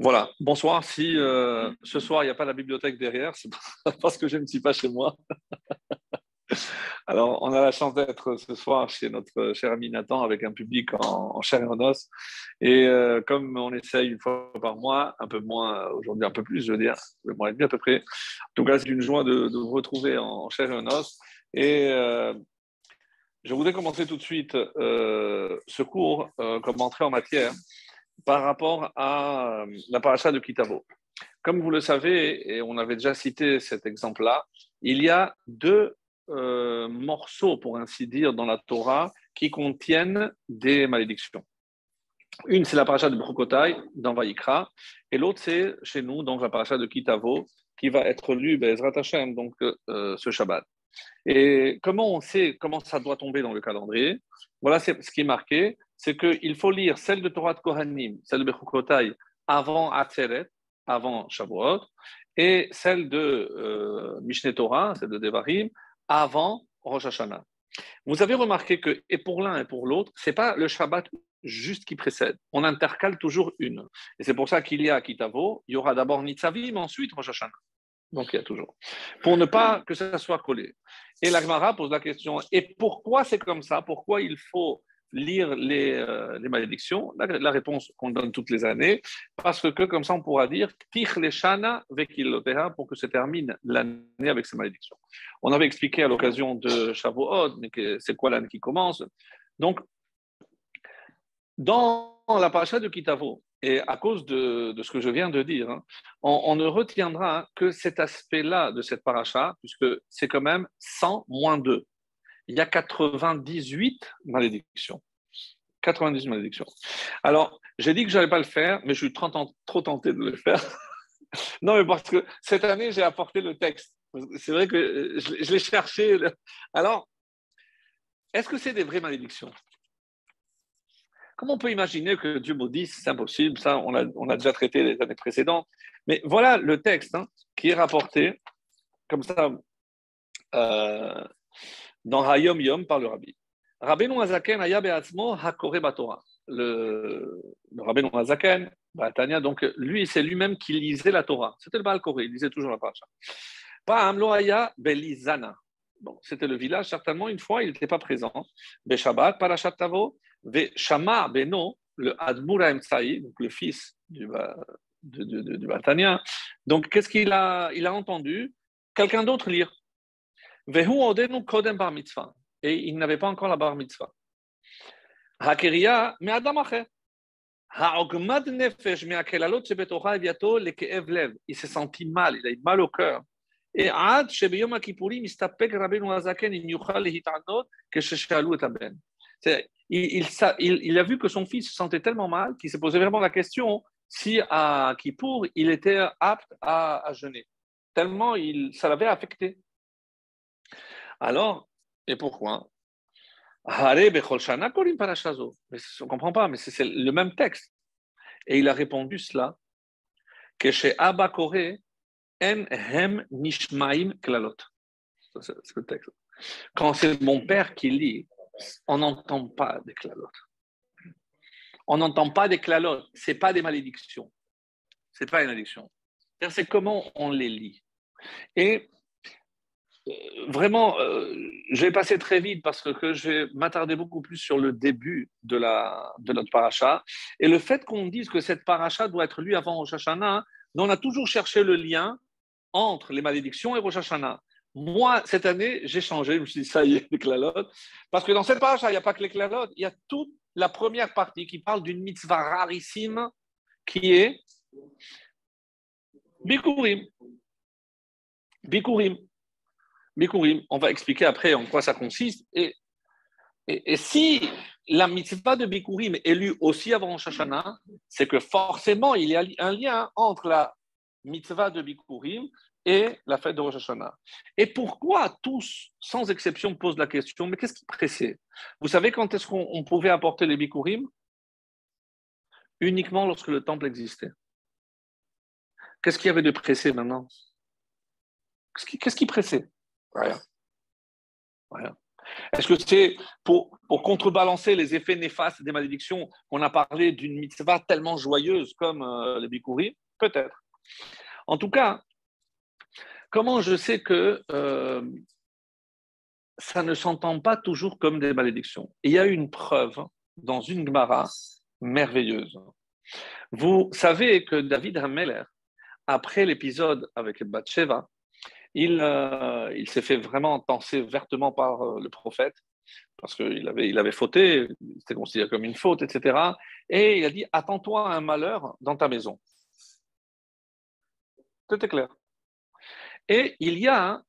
Voilà, bonsoir. Si ce soir il n'y a pas la bibliothèque derrière, c'est parce que je ne suis pas chez moi. Alors, on a la chance d'être ce soir chez notre cher ami Nathan avec un public en chair et en os. Et comme on essaye une fois par mois, un peu moins aujourd'hui, un peu plus, je veux dire, un mois et demi à peu près. En tout cas, c'est une joie de vous retrouver en chair et en os. Et je voudrais commencer tout de suite ce cours comme entrée en matière par rapport à la paracha de Kitavo. Comme vous le savez, et on avait déjà cité cet exemple-là, il y a deux morceaux, pour ainsi dire, dans la Torah qui contiennent des malédictions. Une, c'est la paracha de Brokotai dans Vaïkra, et l'autre, c'est chez nous, donc la paracha de Kitavo, qui va être lue, Bezrat Hashem, donc ce Shabbat. Et comment on sait comment ça doit tomber dans le calendrier? Voilà ce qui est marqué, c'est qu'il faut lire celle de Torah de Kohanim, celle de Bechukotai avant Atzeret, avant Shavuot, et celle de Mishneh Torah, celle de Devarim, avant Rosh Hashanah. Vous avez remarqué que, et pour l'un et pour l'autre, ce n'est pas le Shabbat juste qui précède. On intercale toujours une. Et c'est pour ça qu'il y a Kitavo, il y aura d'abord Nitzavim, ensuite Rosh Hashanah. Donc il y a toujours. Pour ne pas que ça soit collé. Et la Gemara pose la question, et pourquoi c'est comme ça? Pourquoi il faut lire les malédictions? La réponse qu'on donne toutes les années, parce que comme ça on pourra dire Tich leshana vekiloteha pour que se termine l'année avec ces malédictions. On avait expliqué à l'occasion de Shavuot, mais c'est quoi l'année qui commence? Donc, dans la paracha de Kitavo, et à cause de ce que je viens de dire, on ne retiendra que cet aspect-là de cette paracha, puisque c'est quand même 100 moins 2. Il y a 98 malédictions. 98 malédictions. Alors, j'ai dit que je n'allais pas le faire, mais je suis trop tenté de le faire. Non, mais parce que cette année, j'ai apporté le texte. C'est vrai que je l'ai cherché. Alors, est-ce que c'est des vraies malédictions? Comment on peut imaginer que Dieu maudisse? C'est impossible, ça on a déjà traité les années précédentes. Mais voilà le texte qui est rapporté comme ça dans Hayom Yom par le Rabbi. Rabbeinu Hazaken aya be'atzmo hakore batorah. Le Rabbeinu Hazaken, Tanya, donc lui, c'est lui-même qui lisait la Torah. C'était le Baal Koré, il lisait toujours la paracha. Pa'am lo haya belizana. Bon, c'était le village, certainement, une fois, il n'était pas présent. Beshabbat, parashat Tavo, Shama Beno, le Admur Emtsai, donc le fils du Batania. Donc, qu'est-ce qu'il a? Il a entendu quelqu'un d'autre lire. Vehu odenu kodem bar mitzvah. Et il n'avait pas encore la bar mitzvah. Hakeria, mais Adam acher. Ha'ogmad nefesh me'akelalot shebetocha eviato leke'ev lev. Il s'est senti mal, il a eu mal au cœur. Et Ad shebeyom ha'kippurim istapek Rabbeinu Hazaken in yuchal lehitanot kesheshalu et aben. Il a vu que son fils se sentait tellement mal qu'il s'est posé vraiment la question si à Kippour, il était apte à jeûner. Tellement ça l'avait affecté. Alors, et pourquoi? Mais on ne comprend pas, mais c'est le même texte. Et il a répondu cela, que chez Abba Koré, En hem nishmaim klalot. C'est le texte. Quand c'est mon père qui lit, on n'entend pas des klalotes. On n'entend pas des klalotes. Ce n'est pas des malédictions. Ce n'est pas une malédiction. C'est comment on les lit. Et vraiment, je vais passer très vite parce que je vais m'attarder beaucoup plus sur le début de notre paracha. Et le fait qu'on dise que cette paracha doit être lue avant Rosh Hashanah, on a toujours cherché le lien entre les malédictions et Rosh Hashanah. Moi, cette année, j'ai changé. Je me suis dit, ça y est, les klalotes. Parce que dans cette paracha, il n'y a pas que les klalotes. Il y a toute la première partie qui parle d'une mitzvah rarissime qui est Bikurim. Bikurim. Bikurim. On va expliquer après en quoi ça consiste. Et si la mitzvah de Bikurim est lue aussi avant Rosh Hashanah, c'est que forcément, il y a un lien entre la mitzvah de Bikurim et la fête de Rosh Hashanah. Et pourquoi tous, sans exception, posent la question, mais qu'est-ce qui pressait? Vous savez quand est-ce qu'on pouvait apporter les Bikurim? Uniquement lorsque le temple existait. Qu'est-ce qu'il y avait de pressé maintenant? Qu'est-ce qui pressait? Rien. Est-ce que c'est pour contrebalancer les effets néfastes des malédictions qu'on a parlé d'une mitzvah tellement joyeuse comme le Bikurim? Peut-être. En tout cas, comment je sais que ça ne s'entend pas toujours comme des malédictions? Il y a une preuve dans une Gemara merveilleuse. Vous savez que David Hameler, après l'épisode avec Bathsheba, il s'est fait vraiment penser vertement par le prophète, parce qu'il avait fauté, c'était considéré comme une faute, etc. Et il a dit, attends-toi à un malheur dans ta maison. Tout est clair. Et il y a,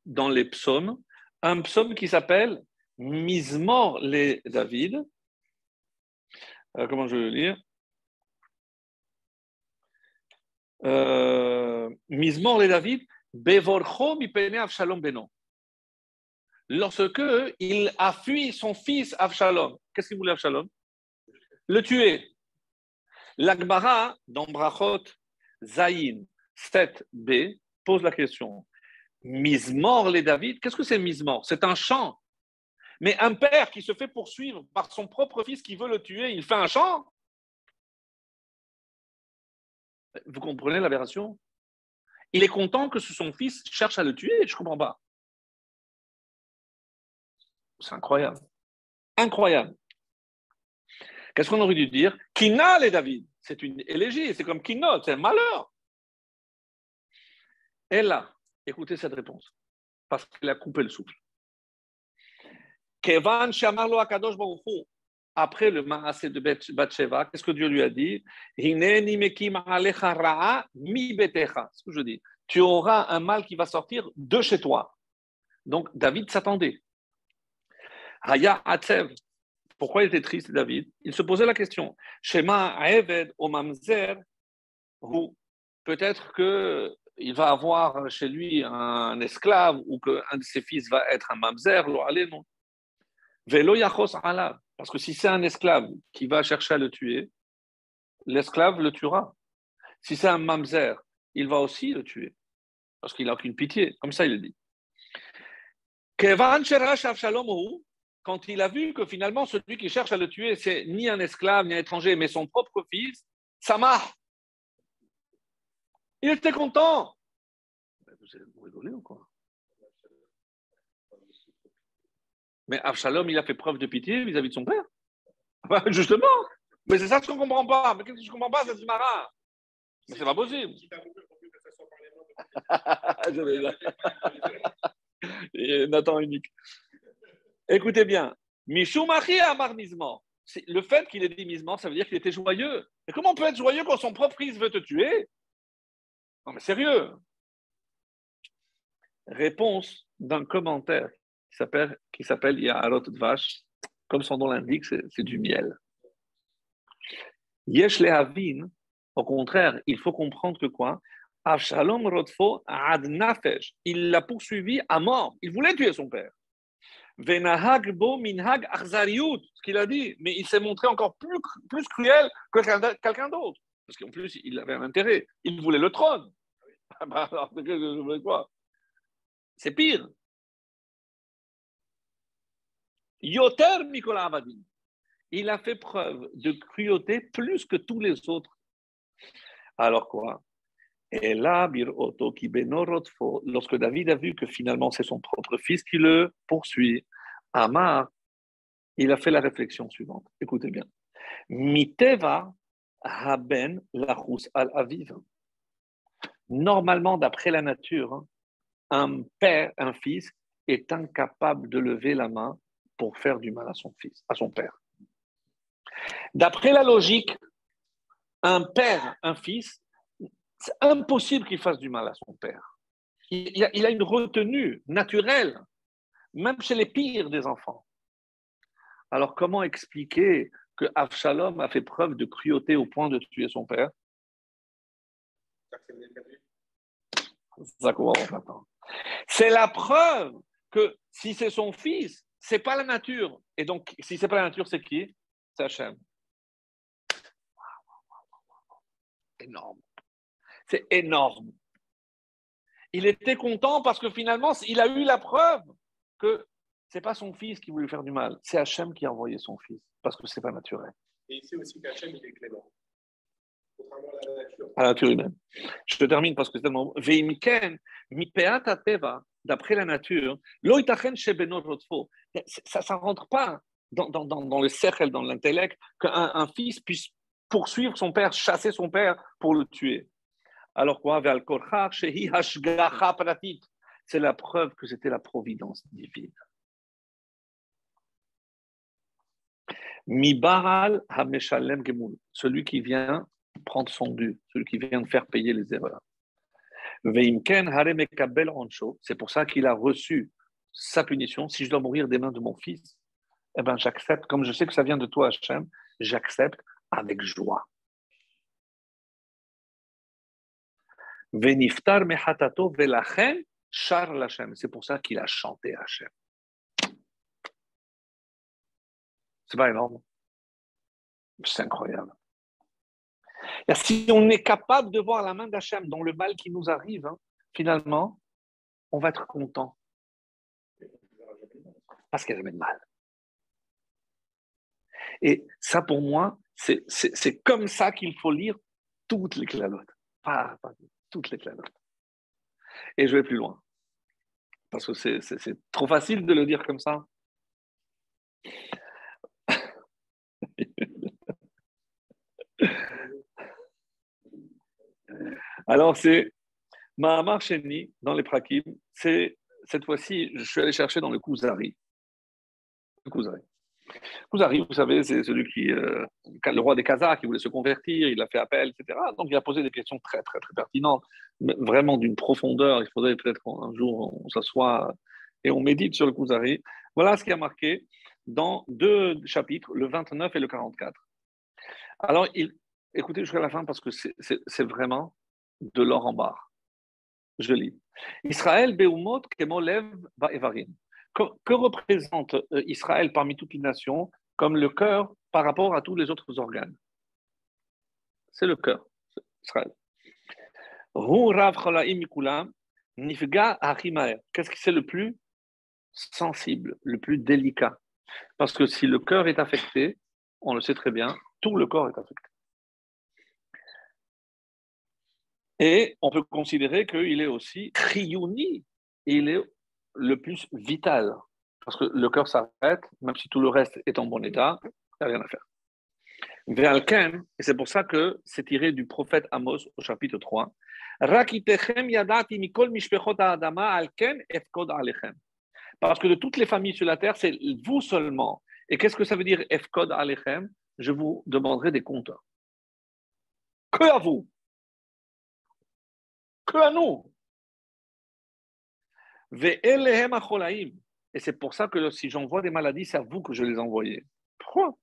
dans les psaumes, un psaume qui s'appelle Mizmor les David. Comment je vais le lire? Mizmor les David, Bevorcho mipene Avshalom beno. Lorsque il a fui son fils Avshalom, qu'est-ce qu'il voulait Avshalom? Le tuer. L'Agmara, dans Brachot Zayin 7b, pose la question. Mizmor les David, qu'est-ce que c'est Mizmor? C'est un chant. Mais un père qui se fait poursuivre par son propre fils qui veut le tuer, il fait un chant? Vous comprenez l'aberration? Il est content que son fils cherche à le tuer, je ne comprends pas. C'est incroyable. Incroyable. Qu'est-ce qu'on aurait dû dire? Kina les David. C'est une élégie, c'est comme Kinot, c'est un malheur. Et là, écoutez cette réponse, parce qu'il a coupé le souffle. Kevan Shamarlo Akadosh Baruch Hu, après le Maasé de Bathsheba, qu'est-ce que Dieu lui a dit? Hineni mekim alecha ra'a mi betecha. C'est ce que je dis. Tu auras un mal qui va sortir de chez toi. Donc David s'attendait. Haya Atsev. Pourquoi il était triste, David? Il se posait la question. Shema Eved o Mamzer, ou peut-être qu'il va avoir chez lui un esclave ou qu'un de ses fils va être un Mamzer, non. Velo Yachos Alav. Parce que si c'est un esclave qui va chercher à le tuer, l'esclave le tuera. Si c'est un Mamzer, il va aussi le tuer. Parce qu'il n'a aucune pitié. Comme ça, il le dit. Kevan Sherash Avshalom, quand il a vu que finalement, celui qui cherche à le tuer, c'est ni un esclave, ni un étranger, mais son propre fils, Samah. Il était content. Vous rigolez ou quoi? Mais Avshalom, il a fait preuve de pitié vis-à-vis de son père. Justement. Mais c'est ça ce qu'on ne comprend pas. Mais qu'est-ce que je ne comprends pas, c'est marrant. Mais c'est pas possible. Nathan unique. Écoutez bien. Mishumachi Amar Mizmor. Le fait qu'il ait dit Mizmor, ça veut dire qu'il était joyeux. Et comment on peut être joyeux quand son propre fils veut te tuer? Non, mais sérieux. Réponse d'un commentaire qui s'appelle Yaharot Dvash. Comme son nom l'indique, c'est du miel. Yesh lehavin, au contraire, il faut comprendre que quoi? Avshalom Rodfo ad nafesh. Il l'a poursuivi à mort. Il voulait tuer son père. Venahag bo minhag arzariut, ce qu'il a dit. Mais il s'est montré encore plus cruel que quelqu'un d'autre. Parce qu'en plus, il avait un intérêt. Il voulait le trône. Alors, quoi? C'est pire. Yoter Mikola Abadin. Il a fait preuve de cruauté plus que tous les autres. Alors quoi? Et là, lorsque David a vu que finalement c'est son propre fils qui le poursuit, Amar, il a fait la réflexion suivante. Écoutez bien. Miteva haben lachus al aviv. Normalement, d'après la nature, un père, un fils, est incapable de lever la main pour faire du mal à son fils, à son père. D'après la logique, un père, un fils, c'est impossible qu'il fasse du mal à son père. Il a une retenue naturelle, même chez les pires des enfants. Alors, comment expliquer que Avshalom a fait preuve de cruauté au point de tuer son père? C'est la preuve que si c'est son fils, c'est pas la nature. Et donc, si c'est pas la nature, c'est qui? C'est Hachem. Énorme. C'est énorme. Il était content parce que finalement, il a eu la preuve que Ce n'est pas son fils qui voulait faire du mal, c'est Hachem qui a envoyé son fils, parce que ce n'est pas naturel. Et ici aussi qu'Hachem, il est clément, contrairement à la nature. À la nature humaine. Je te termine parce que c'est tellement. Veimiken, mipeat ateva, d'après la nature, lo itachen shebeno rotfo. Ça ne rentre pas dans le cercle, dans l'intellect, qu'un fils puisse poursuivre son père, chasser son père pour le tuer. Alors quoi? Ve'al korchach shehi hashgacha pratit. C'est la preuve que c'était la providence divine. Mibaral hameshalem gemul, celui qui vient prendre son dû, celui qui vient de faire payer les erreurs. Veimken harem ekabel oncho, c'est pour ça qu'il a reçu sa punition. Si je dois mourir des mains de mon fils, eh ben j'accepte, comme je sais que ça vient de toi, Hachem, j'accepte avec joie. Veniftar mehatato velachen char l'Hachem, c'est pour ça qu'il a chanté Hachem. C'est pas énorme? C'est incroyable. Et si on est capable de voir la main d'Hachem dans le mal qui nous arrive, finalement, on va être content. Parce qu'il y a jamais de mal. Et ça, pour moi, c'est comme ça qu'il faut lire toutes les clalotes. Pas toutes les clalotes. Et je vais plus loin. Parce que c'est trop facile de le dire comme ça. Alors, c'est Mahamar Sheni dans les Prakim. C'est cette fois-ci, je suis allé chercher dans le Kuzari. Le Kuzari. Kuzari, vous savez, c'est celui qui, le roi des Khazars, qui voulait se convertir, il a fait appel, etc. Donc, il a posé des questions très, très, très pertinentes, vraiment d'une profondeur. Il faudrait peut-être qu'un jour, on s'assoit et on médite sur le Kuzari. Voilà ce qui a marqué dans deux chapitres, le 29 et le 44. Alors, écoutez jusqu'à la fin parce que c'est vraiment de l'or en barre. Je lis. Israël beumot kemolev vaevarim. Que représente Israël parmi toutes les nations comme le cœur par rapport à tous les autres organes? C'est le cœur, Israël. Qu'est-ce qui c'est le plus sensible, le plus délicat? Parce que si le cœur est affecté, on le sait très bien, tout le corps est affecté. Et on peut considérer qu'il est aussi chiyuni, il est le plus vital. Parce que le cœur s'arrête, même si tout le reste est en bon état, il n'y a rien à faire. Ve'alken, et c'est pour ça que c'est tiré du prophète Amos au chapitre 3. Rakitechem yadati mikol mishpechot ha'adama alken efkod alechem. Parce que de toutes les familles sur la terre, c'est vous seulement. Et qu'est-ce que ça veut dire efkod alechem? Je vous demanderai des comptes. Que à vous? Que à nous? Ve'elehem acholaim. Et c'est pour ça que si j'envoie des maladies, c'est à vous que je les envoie. Pourquoi?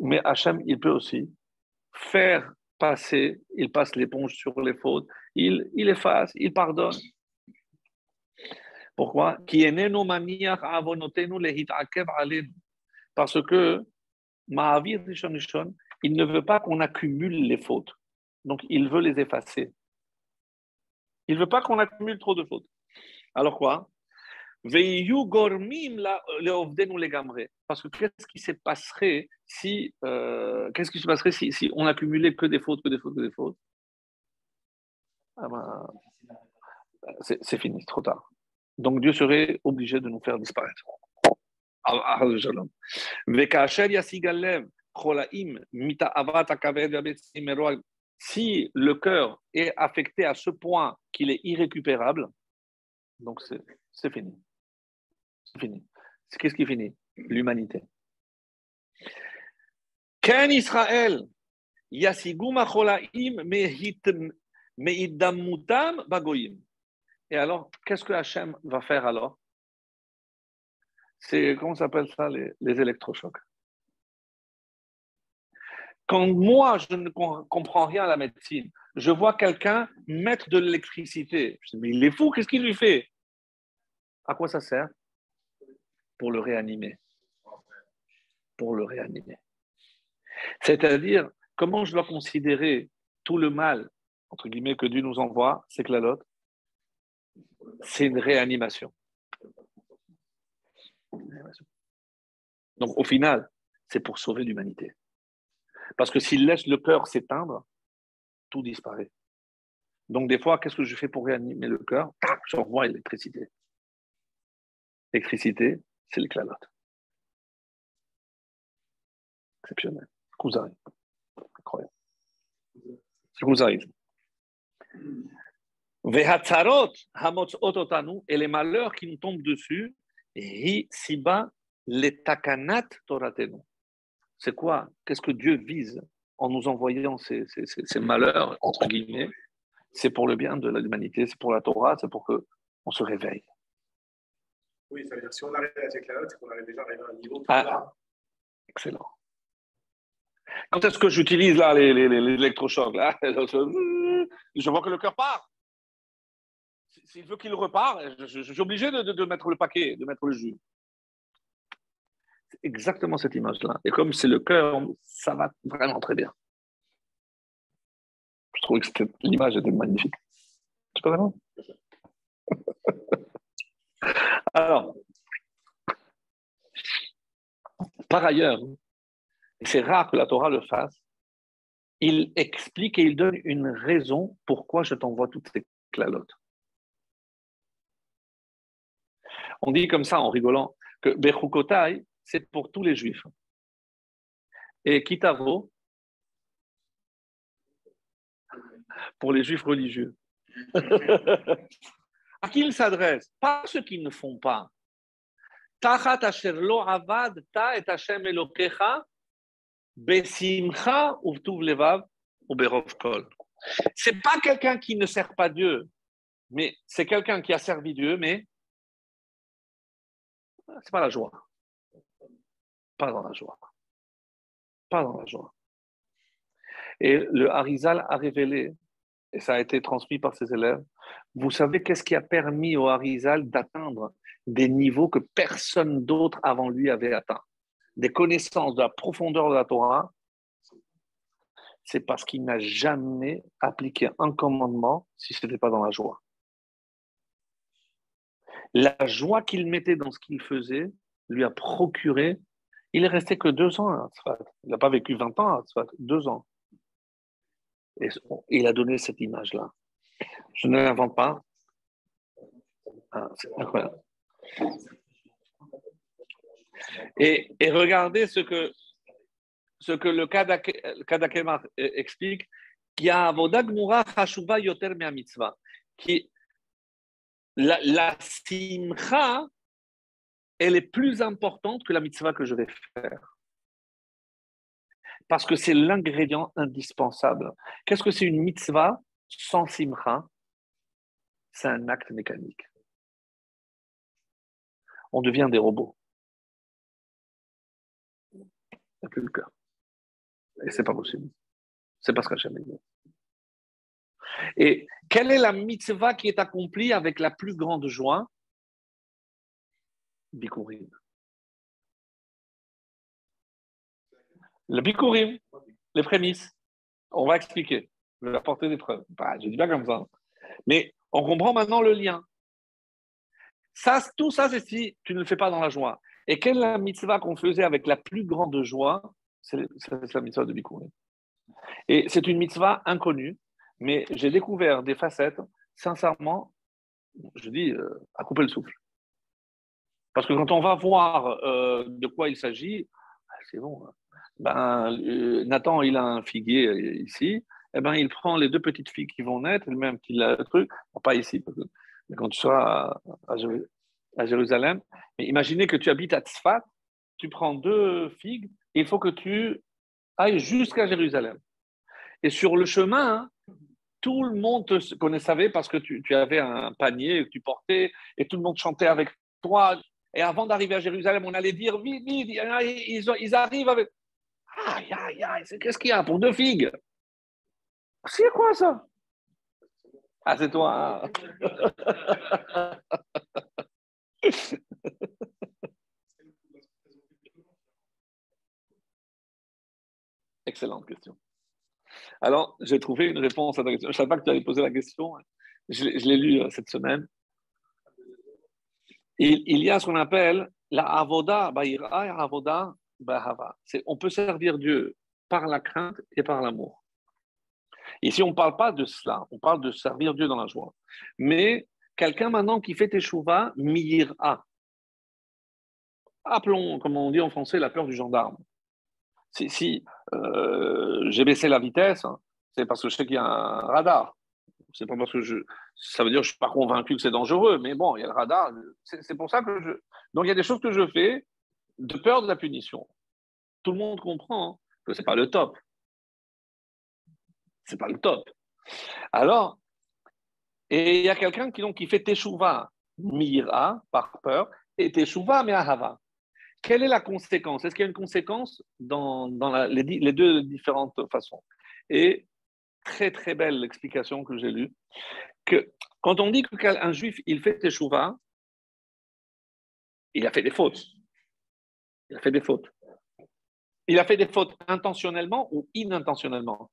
Mais Hachem, il peut aussi faire passer, il passe l'éponge sur les fautes, il efface, il pardonne. Pourquoi? Parce que Ma'avir Rishon Rishon, il ne veut pas qu'on accumule les fautes. Donc, il veut les effacer. Il ne veut pas qu'on accumule trop de fautes. Alors quoi? Parce que qu'est-ce qui se passerait si on accumulait que des fautes, que des fautes, que des fautes? Ah ben, c'est fini, c'est trop tard. Donc Dieu serait obligé de nous faire disparaître. Si le cœur est affecté à ce point qu'il est irrécupérable, donc c'est fini. C'est fini. Qu'est-ce qui finit? L'humanité. Ken Israël, Yasigum Acholaim Meiddamutam Bagoyim. Et alors, qu'est-ce que Hachem va faire alors? C'est, comment s'appelle ça, les électrochocs? Quand moi, je ne comprends rien à la médecine, je vois quelqu'un mettre de l'électricité. Je dis, mais il est fou, qu'est-ce qu'il lui fait? À quoi ça sert? Pour le réanimer. Pour le réanimer. C'est-à-dire, comment je dois considérer tout le mal entre guillemets, que Dieu nous envoie, c'est que la lotte, c'est une réanimation. Donc, au final, c'est pour sauver l'humanité. Parce que s'il laisse le cœur s'éteindre, tout disparaît. Donc, des fois, qu'est-ce que je fais pour réanimer le cœur? J'envoie l'électricité. L'électricité, c'est le clalote. Exceptionnel. Kuzari. Incroyable. C'est Kuzari. Vehatzarot, hamotzot otanu, et les malheurs qui nous tombent dessus, hi siba le takanat toratenu. C'est quoi? Qu'est-ce que Dieu vise en nous envoyant ces malheurs, entre guillemets? C'est pour le bien de l'humanité, c'est pour la Torah, c'est pour qu'on se réveille. Oui, ça veut dire que si on arrive à cette clalote, c'est qu'on arrive déjà arrivé à un niveau plus bas. Excellent. Quand est-ce que j'utilise là les électrochocs là, je vois que le cœur part. S'il veut qu'il repart, je suis obligé de mettre le paquet, de mettre le jus. C'est exactement cette image-là. Et comme c'est le cœur, ça va vraiment très bien. Je trouvais que l'image était magnifique. C'est pas vraiment. Alors, par ailleurs, et c'est rare que la Torah le fasse, il explique et il donne une raison pourquoi je t'envoie toutes ces clalotes. On dit comme ça en rigolant que Bechukotai, c'est pour tous les juifs. Et Kitavo, pour les juifs religieux. À qui il s'adresse? Pas à ceux qui ne font pas. Tachat asher lo avad ta et Hashem elokecha besimcha uvtuv levav ou berov kol. C'est pas quelqu'un qui ne sert pas Dieu, mais c'est quelqu'un qui a servi Dieu, mais c'est pas la joie. Pas dans la joie. Pas dans la joie. Et le Harizal a révélé, et ça a été transmis par ses élèves, vous savez qu'est-ce qui a permis au Harizal d'atteindre des niveaux que personne d'autre avant lui avait atteint? Des connaissances de la profondeur de la Torah, c'est parce qu'il n'a jamais appliqué un commandement si ce n'était pas dans la joie. La joie qu'il mettait dans ce qu'il faisait lui a procuré. Il est resté que 2 ans à Tzfat. Il n'a pas vécu 20 ans à Tzfat, 2 ans. Et il a donné cette image-là. Je ne l'invente pas. Ah, c'est incroyable. Et regardez ce que le Kadakemar explique, qu'il y a Avoda Gmura Chashuba Yoter Mea Mitzvah, qui la simcha, elle est plus importante que la mitzvah que je vais faire. Parce que c'est l'ingrédient indispensable. Qu'est-ce que c'est une mitzvah sans simcha? C'est un acte mécanique. On devient des robots. Il n'y a plus le cœur. Et c'est pas possible. C'est parce qu'Hachem est Dieu. Et quelle est la mitzvah qui est accomplie avec la plus grande joie? Bikurim. Le bikurim, les prémices. On va expliquer. Je vais apporter des preuves. Bah, je dis bien comme ça. Mais on comprend maintenant le lien. Ça, tout ça, c'est si tu ne le fais pas dans la joie. Et quelle est la mitzvah qu'on faisait avec la plus grande joie? C'est la mitzvah de bikurim. Et c'est une mitzvah inconnue, mais j'ai découvert des facettes, sincèrement, je dis, à couper le souffle. Parce que quand on va voir de quoi il s'agit, c'est bon. Nathan, il a un figuier ici. Eh ben, il prend les 2 petites filles qui vont naître, même qu'il a le truc, bon, pas ici, mais quand tu seras à Jérusalem. Mais imaginez que tu habites à Tzfat, tu prends 2 figues, et il faut que tu ailles jusqu'à Jérusalem. Et sur le chemin, tout le monde te savait parce que tu avais un panier que tu portais, et tout le monde chantait avec toi. Et avant d'arriver à Jérusalem, on allait dire vite, vite, ils arrivent avec. Aïe, aïe, aïe, qu'est-ce qu'il y a pour 2 figues? C'est quoi ça? Ah, c'est toi. Excellente question. Alors, j'ai trouvé une réponse à ta question. Je ne savais pas que tu allais poser la question. Je l'ai lu cette semaine. Il y a ce qu'on appelle la avoda ba'ira et avoda ba'hava. On peut servir Dieu par la crainte et par l'amour. Ici, on ne parle pas de cela. On parle de servir Dieu dans la joie. Mais quelqu'un maintenant qui fait teshuva, miyira. Appelons, comme on dit en français, la peur du gendarme. Si j'ai baissé la vitesse, c'est parce que je sais qu'il y a un radar. C'est pas parce que ça veut dire que je ne suis pas convaincu que c'est dangereux, mais bon, il y a le radar. C'est pour ça que donc il y a des choses que je fais de peur de la punition. Tout le monde comprend que c'est pas le top. C'est pas le top. Alors, et il y a quelqu'un qui fait teshuva mira par peur et teshuva me'ahava. Quelle est la conséquence? Est-ce qu'il y a une conséquence dans les deux différentes façons? Et très très belle explication que j'ai lue, que quand on dit qu'un juif il fait teshuva, il a fait des fautes. Il a fait des fautes. Il a fait des fautes intentionnellement ou inintentionnellement.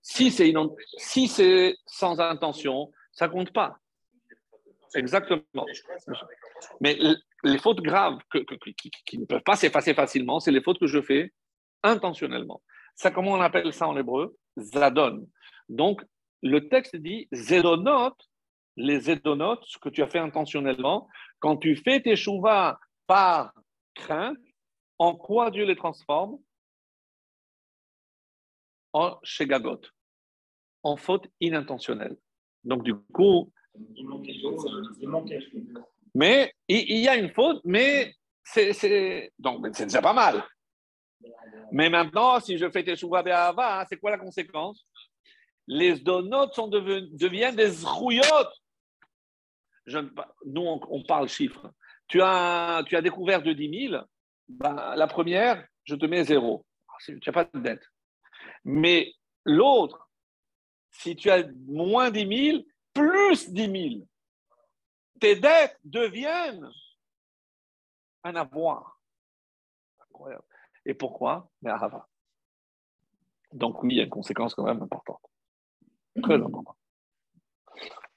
Si c'est sans intention, ça compte pas. Exactement. Mais les fautes graves qui ne peuvent pas s'effacer facilement, c'est les fautes que je fais intentionnellement. Ça, comment on appelle ça en hébreu? Zadon. Donc, le texte dit zedonot, les zedonot, ce que tu as fait intentionnellement, quand tu fais tes chouvas par crainte, en quoi Dieu les transforme? En shegagot, en faute inintentionnelle. Donc, du coup, mais il y a une faute, mais donc c'est déjà pas mal. Mais maintenant, si je fais teshuva be'ahava, c'est quoi la conséquence? Les donotes deviennent des zrouillotes. Nous, on parle chiffres. Tu as découvert de 10 000, ben, la première, je te mets 0. Tu n'as pas de dette. Mais l'autre, si tu as moins 10 000, plus 10 000, tes dettes deviennent un avoir. Incroyable. Et pourquoi? Mais Ahava. Donc oui, il y a une conséquence quand même importante. Très importante.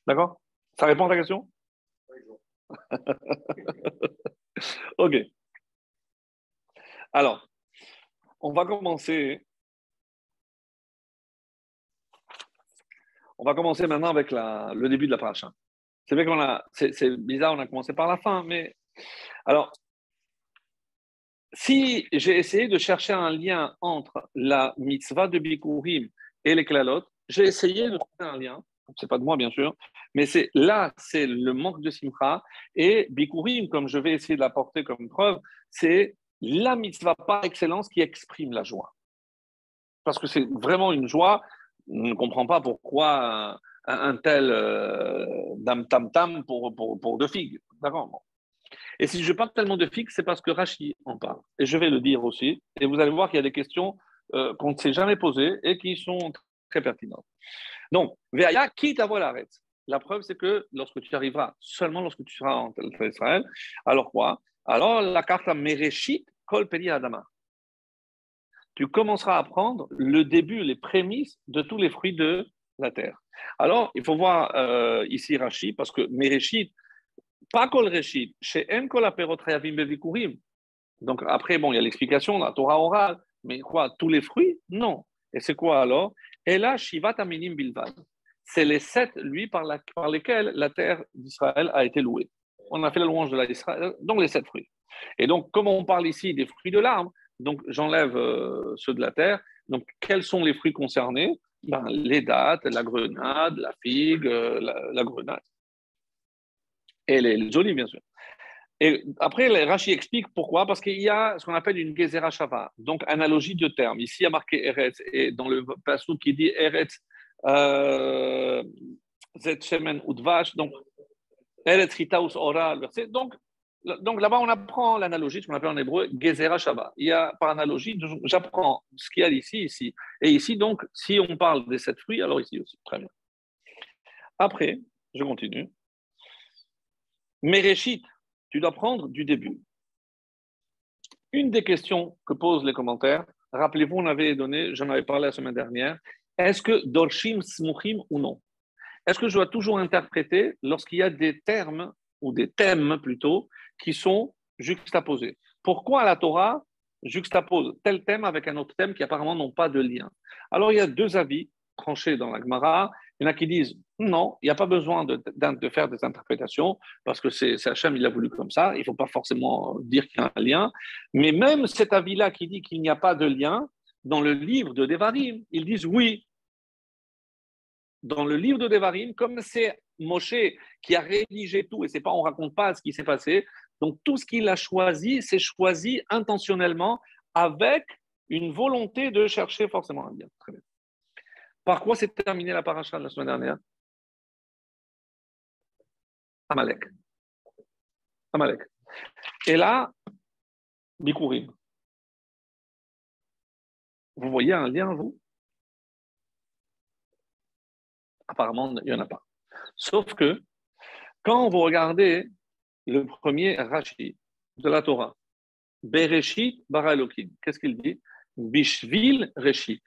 D'accord? Ça répond à ta question? Ok. Alors, on va commencer. On va commencer maintenant avec le début de la paracha. C'est vrai c'est bizarre, on a commencé par la fin, mais alors, si j'ai essayé de chercher un lien entre la mitzvah de Bikurim et les klalot, j'ai essayé de trouver un lien. C'est pas de moi, bien sûr, mais c'est le manque de simcha. Et Bikurim, comme je vais essayer de l'apporter comme preuve, c'est la mitzvah par excellence qui exprime la joie. Parce que c'est vraiment une joie. On ne comprend pas pourquoi un tel dam tam tam pour deux figues. D'accord, bon. Et si je parle tellement de figues, c'est parce que Rachi en parle. Et je vais le dire aussi. Et vous allez voir qu'il y a des questions qu'on ne s'est jamais posées et qui sont très pertinentes. Donc, Veaya, qui t'avoue l'arrête? La preuve, c'est que lorsque tu arriveras, seulement lorsque tu seras en Israël, alors quoi? Alors, la carte à Mereshit, Kol Peri Adama. Tu commenceras à prendre le début, les prémices de tous les fruits de la terre. Alors, il faut voir ici Rashi, parce que Mereshit, pas Kol Reshit, chez En Kol Aperot Chayavim Bevikurim. Donc après, bon, il y a l'explication, la Torah orale, mais quoi, tous les fruits? Non. Et c'est quoi alors? Et là, Shivat Aminim Bilvad. C'est les 7, lui, par lesquels la terre d'Israël a été louée. On a fait la louange de l'Israël, donc les 7 fruits. Et donc, comme on parle ici des fruits de l'arbre, donc j'enlève ceux de la terre. Donc, quels sont les fruits concernés? Ben, les dattes, la grenade, la figue, la grenade. Et les olives, bien sûr. Et après, Rashi explique pourquoi, parce qu'il y a ce qu'on appelle une gezerah shava, donc analogie de termes. Ici, il y a marqué Eretz, et dans le passage qui dit Eretz, Zet Shemen Udvash, donc Eretz Chitaus Ora, donc là-bas, on apprend l'analogie, ce qu'on appelle en hébreu gezerah shava. Il y a par analogie, j'apprends ce qu'il y a ici. Et ici, donc, si on parle des 7 fruits, alors ici aussi. Très bien. Après, je continue. Mereshit, tu dois prendre du début. Une des questions que posent les commentaires, rappelez-vous, on avait donné, j'en avais parlé la semaine dernière, est-ce que Dorshim Smuchim ou non? Est-ce que je dois toujours interpréter lorsqu'il y a des termes, ou des thèmes plutôt, qui sont juxtaposés? Pourquoi la Torah juxtapose tel thème avec un autre thème qui apparemment n'ont pas de lien? Alors il y a deux avis tranchés dans la Gemara. Il y en a qui disent non, il n'y a pas besoin de faire des interprétations parce que c'est Hachem, il a voulu comme ça, il ne faut pas forcément dire qu'il y a un lien. Mais même cet avis-là qui dit qu'il n'y a pas de lien, dans le livre de Devarim, ils disent oui. Dans le livre de Devarim, comme c'est Moshe qui a rédigé tout, et c'est pas, on raconte pas ce qui s'est passé, donc tout ce qu'il a choisi, c'est choisi intentionnellement avec une volonté de chercher forcément un lien. Très bien. Par quoi s'est terminée la paracha de la semaine dernière? Amalek. Amalek. Et là, Bikurim. Vous voyez un lien, vous? Apparemment, il n'y en a pas. Sauf que, quand vous regardez le premier Rashi de la Torah, Bereshit bara Elokim, qu'est-ce qu'il dit? Bishvil Reshit.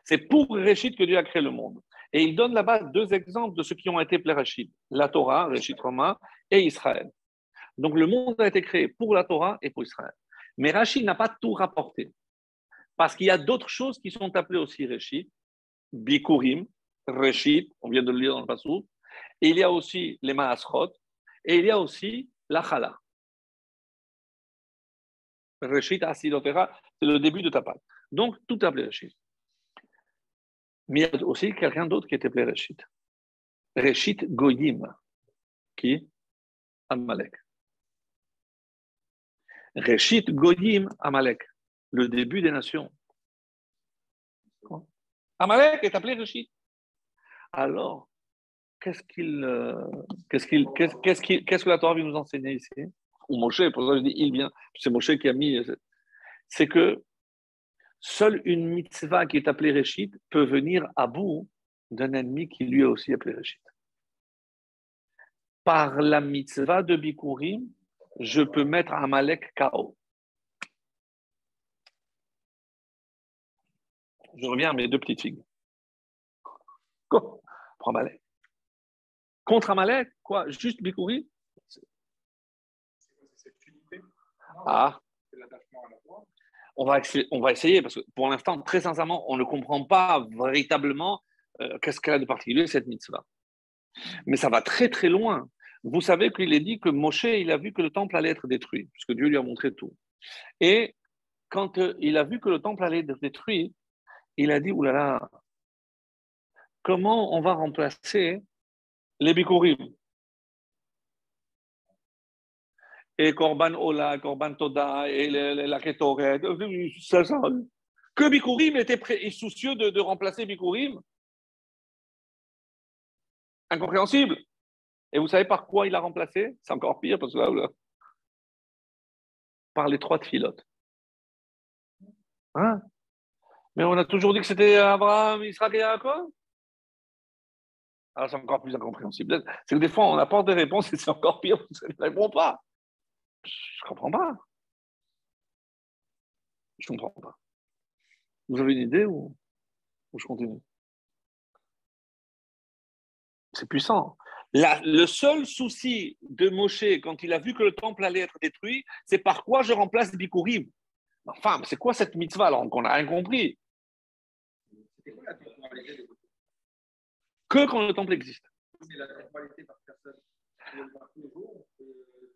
C'est pour Reshit que Dieu a créé le monde. Et il donne là-bas deux exemples de ceux qui ont été Reshit. La Torah, Reshit Roma, et Israël. Donc le monde a été créé pour la Torah et pour Israël. Mais Rachid n'a pas tout rapporté. Parce qu'il y a d'autres choses qui sont appelées aussi Reshit, Bikurim, Reshit, on vient de le lire dans le Passouk, et il y a aussi les Maasrot, et il y a aussi la Chala. Reshit, Asidotera, c'est le début de ta pâte. Donc tout est appelé Reshit. Mais il y a aussi quelqu'un d'autre qui est appelé Reshit. Reshit Goyim, qui Amalek. Reshit Goyim, Amalek, le début des nations. Amalek est appelé Reshit. Alors, qu'est-ce que la Torah vient nous enseigner ici? Ou Moshe, pour ça je dis il vient, c'est Moshe qui a mis, c'est que seule une mitzvah qui est appelée Reshit peut venir à bout d'un ennemi qui lui a aussi appelé Reshit. Par la mitzvah de Bikurim, je peux mettre Amalek KO. Je reviens à mes deux petites figues. Quoi? Pour Amalek. Contre Amalek, quoi? Juste Bikurim? Ah. On va essayer, parce que pour l'instant, très sincèrement, on ne comprend pas véritablement qu'est-ce qu'elle a de particulier, cette mitzvah. Mais ça va très très loin. Vous savez qu'il est dit que Moshe, il a vu que le temple allait être détruit, puisque Dieu lui a montré tout. Et quand il a vu que le temple allait être détruit, il a dit, oulala, comment on va remplacer les bikurim? Et Korban Ola, Korban Toda, et la Ketoret, que Bikurim est soucieux de remplacer Bikurim? Incompréhensible. Et vous savez par quoi il a remplacé? C'est encore pire, parce que là, par les trois filotes. Hein? Mais on a toujours dit que c'était Abraham, Israël et Jacob. Alors c'est encore plus incompréhensible. C'est que des fois, on apporte des réponses et c'est encore pire, parce qu'on ne répond pas. Je ne comprends pas. Je ne comprends pas. Vous avez une idée ou je continue? C'est puissant. Le seul souci de Moshe, quand il a vu que le temple allait être détruit, c'est par quoi je remplace Bikurim. Enfin, c'est quoi cette mitzvah alors qu'on n'a rien compris? Que quand le temple existe.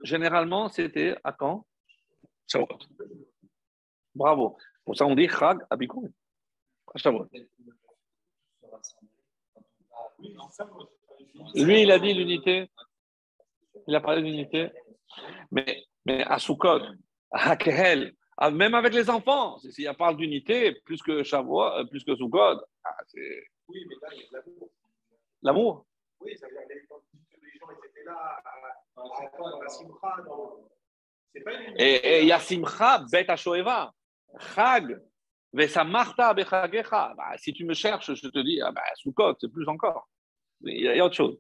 Généralement, c'était à quand? Shavuot. Bravo. Pour ça, on dit Chag à Bikurim. Shavuot. Lui, il a dit l'unité. Il a parlé d'unité. Mais à Sukkot, à Kehel, même avec les enfants, s'il parle d'unité, plus que Shavuot, plus que Sukkot, c'est... Oui, mais là, il y a de l'amour. L'amour? Oui, ça veut dire que les gens étaient là dans la simcha. Et il y a simcha, bet ha-shoeva, chag, vesamarta bechagecha. Si tu me cherches, je te dis, Sukkot, c'est plus encore. Il y a autre chose.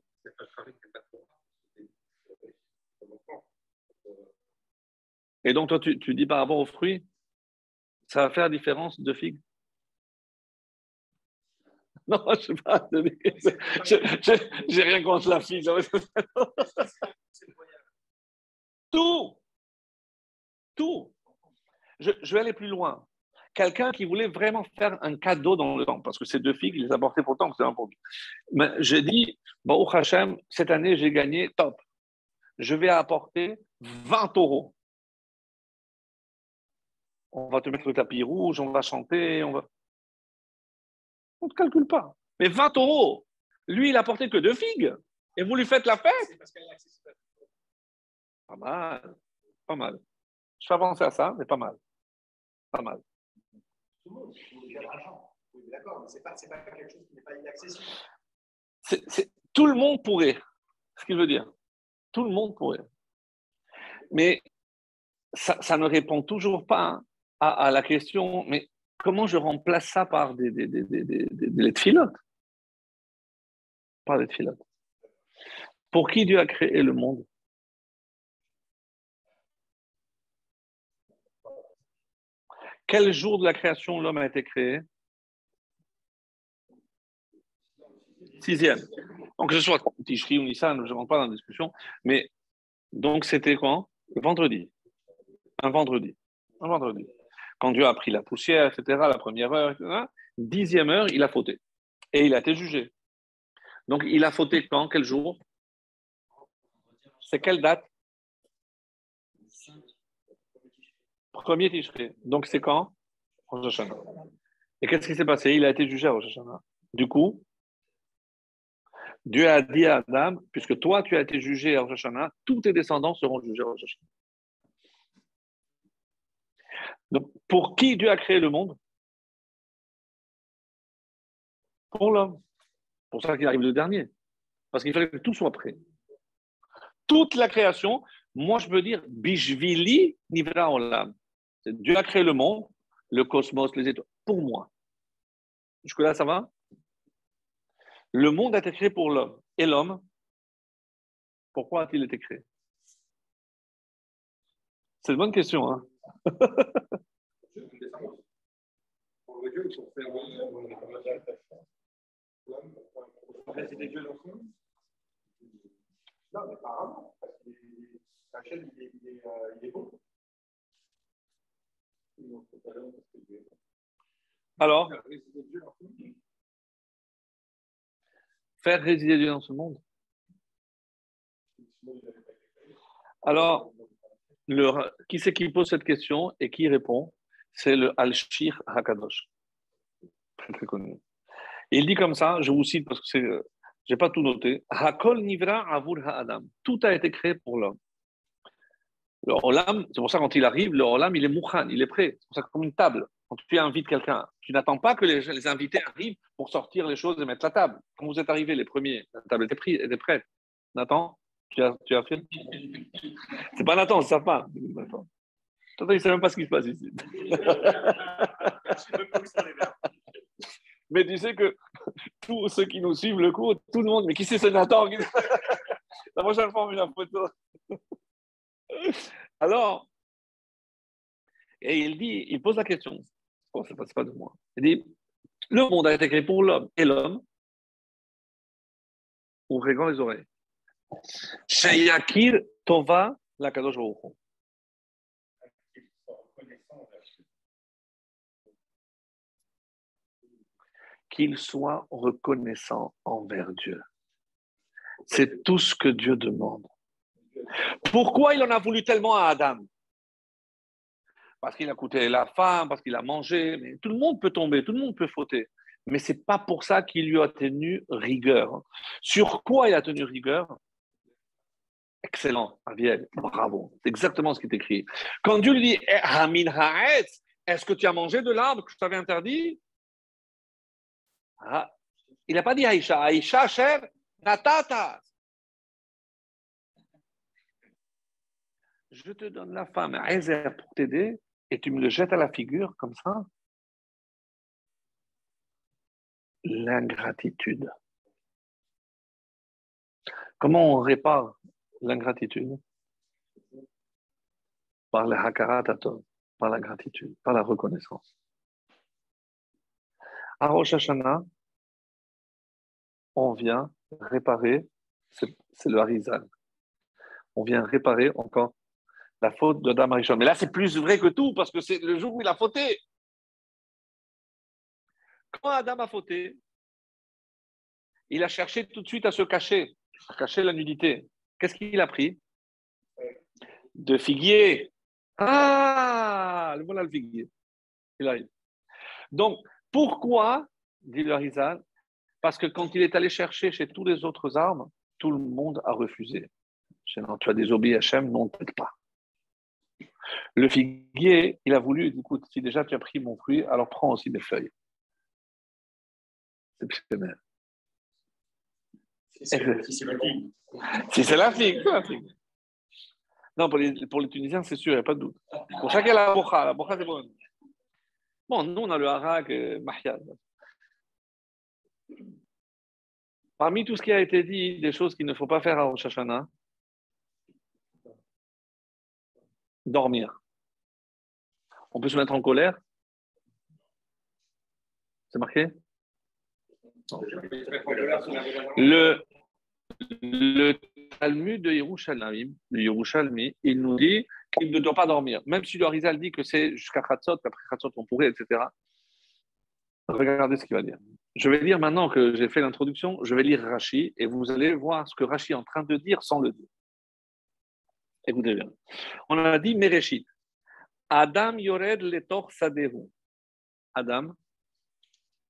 Et donc, toi, tu dis par rapport aux fruits? Ça va faire la différence de figues? Non, je sais pas. J'ai rien contre la figue. Tout, tout. Je vais aller plus loin. Quelqu'un qui voulait vraiment faire un cadeau dans le temps, parce que ces deux figues, il les a portées pour le temps, c'est un pour lui. Mais j'ai dit, bon, au Hachem, cette année, j'ai gagné, top. Je vais apporter 20 euros. On va te mettre le tapis rouge, on va chanter, on ne te calcule pas. Mais 20 euros, lui, il a apporté que deux figues. Et vous lui faites la fête? Pas mal, pas mal. Je fais penser à ça, mais pas mal. Pas mal. Tout le monde, il y a de l'argent. Oui, d'accord, mais ce n'est pas quelque chose qui n'est pas inaccessible. Tout le monde pourrait, ce qu'il veut dire. Tout le monde pourrait. Mais ça ne répond toujours pas à la question, mais comment je remplace ça par des tfilotes? Par des tfilotes. Pour qui Dieu a créé le monde? Quel jour de la création l'homme a été créé? Sixième. Donc, que ce soit Tishri ou Nissan, je ne rentre pas dans la discussion, mais donc c'était quoi? Le vendredi. Un vendredi. Un vendredi. Quand Dieu a pris la poussière, etc., la première heure, etc., 10e heure, il a fauté. Et il a été jugé. Donc, il a fauté quand? Quel jour? C'est quelle date? Premier Tishri. Donc, c'est quand? Rosh Hashanah. Et qu'est-ce qui s'est passé? Il a été jugé à Rosh Hashanah. Du coup, Dieu a dit à Adam, puisque toi, tu as été jugé à Rosh Hashanah, tous tes descendants seront jugés à Rosh Hashanah. Donc, pour qui Dieu a créé le monde? Pour l'homme. C'est pour ça qu'il arrive le dernier. Parce qu'il fallait que tout soit prêt. Toute la création, moi je peux dire, Bishvili Nivra Olam. Dieu a créé le monde, le cosmos, les étoiles, pour moi. Jusque-là, ça va? Le monde a été créé pour l'homme. Et l'homme, pourquoi a-t-il été créé? C'est une bonne question. Hein? Non, mais apparemment, parce que la chaîne, il est bon. Alors, faire résider Dieu dans ce monde. Alors, qui c'est qui pose cette question et qui répond? C'est le Al-Shir Hakadosh. Très, très connu. Et il dit comme ça, je vous cite parce que j'ai pas tout noté. Hakol nivra avur ha'adam. Tout a été créé pour l'homme. Le olam, c'est pour ça quand il arrive, le olam, il est mouchan, il est prêt. C'est pour ça que comme une table. Quand tu invites quelqu'un, tu n'attends pas que les invités arrivent pour sortir les choses et mettre la table. Quand vous êtes arrivés, les premiers, la table était prête. Nathan, tu as fait? C'est pas Nathan, c'est sa femme. Nathan, il ne sait même pas ce qui se passe ici. Mais tu sais que tous ceux qui nous suivent le cours, tout le monde, mais qui c'est ce Nathan? La prochaine fois, on met la photo. Alors, et il pose la question. Bon, c'est pas de moi. Il dit, le monde a été créé pour l'homme. Et l'homme, ouvrez grand les oreilles. Sheyakir Tova la Kadosh Baruch Hu. Qu'il soit reconnaissant envers Dieu. C'est tout ce que Dieu demande. Pourquoi il en a voulu tellement à Adam? Parce qu'il a coûté la femme, parce qu'il a mangé. Mais tout le monde peut tomber, tout le monde peut fauter. Mais ce n'est pas pour ça qu'il lui a tenu rigueur. Sur quoi il a tenu rigueur? Excellent, Aviel, bravo. C'est exactement ce qui est écrit. Quand Dieu lui dit Hamin Ha'etz, est-ce que tu as mangé de l'arbre que je t'avais interdit? Ah, il n'a pas dit Aïcha, Aïcha, cher, natata. Je te donne la femme à Ezer pour t'aider et tu me le jettes à la figure comme ça. L'ingratitude. Comment on répare l'ingratitude? Par le hakarat atov. par la gratitude, par la reconnaissance. À Rosh Hashanah, on vient réparer, c'est le Harizal, on vient réparer encore la faute de Adam Arishon. Mais là, c'est plus vrai que tout, parce que c'est le jour où il a fauté. Quand Adam a fauté, il a cherché tout de suite à se cacher, à cacher la nudité. Qu'est-ce qu'il a pris? De figuier. Ah, voilà le figuier. Il arrive. Donc, pourquoi, dit le Harizal, parce que quand il est allé chercher chez tous les autres arbres, tout le monde a refusé. Sinon, tu as désobéi à Hachem, non, peut-être pas. Le figuier, il a voulu, écoute, si déjà tu as pris mon fruit, alors prends aussi mes feuilles. C'est exceptionnel. Si c'est la figue. Si c'est la figue, c'est la figue. Non, pour les Tunisiens, c'est sûr, il n'y a pas de doute. Pour chacun, la bocha c'est bon. Bon, nous, on a le harak, mahya. Parmi tout ce qui a été dit, des choses qu'il ne faut pas faire à Rosh Hashanah, dormir. On peut se mettre en colère. C'est marqué? Le Talmud de Yerushalmi, il nous dit qu'il ne doit pas dormir. Même si le Harizal dit que c'est jusqu'à Khatzot, qu'après Khatzot on pourrait, etc. Regardez ce qu'il va dire. Je vais lire maintenant que j'ai fait l'introduction, je vais lire Rashi et vous allez voir ce que Rashi est en train de dire sans le dire. Écoutez bien. On a dit Mereshit. Adam yored letor sadehu. Adam,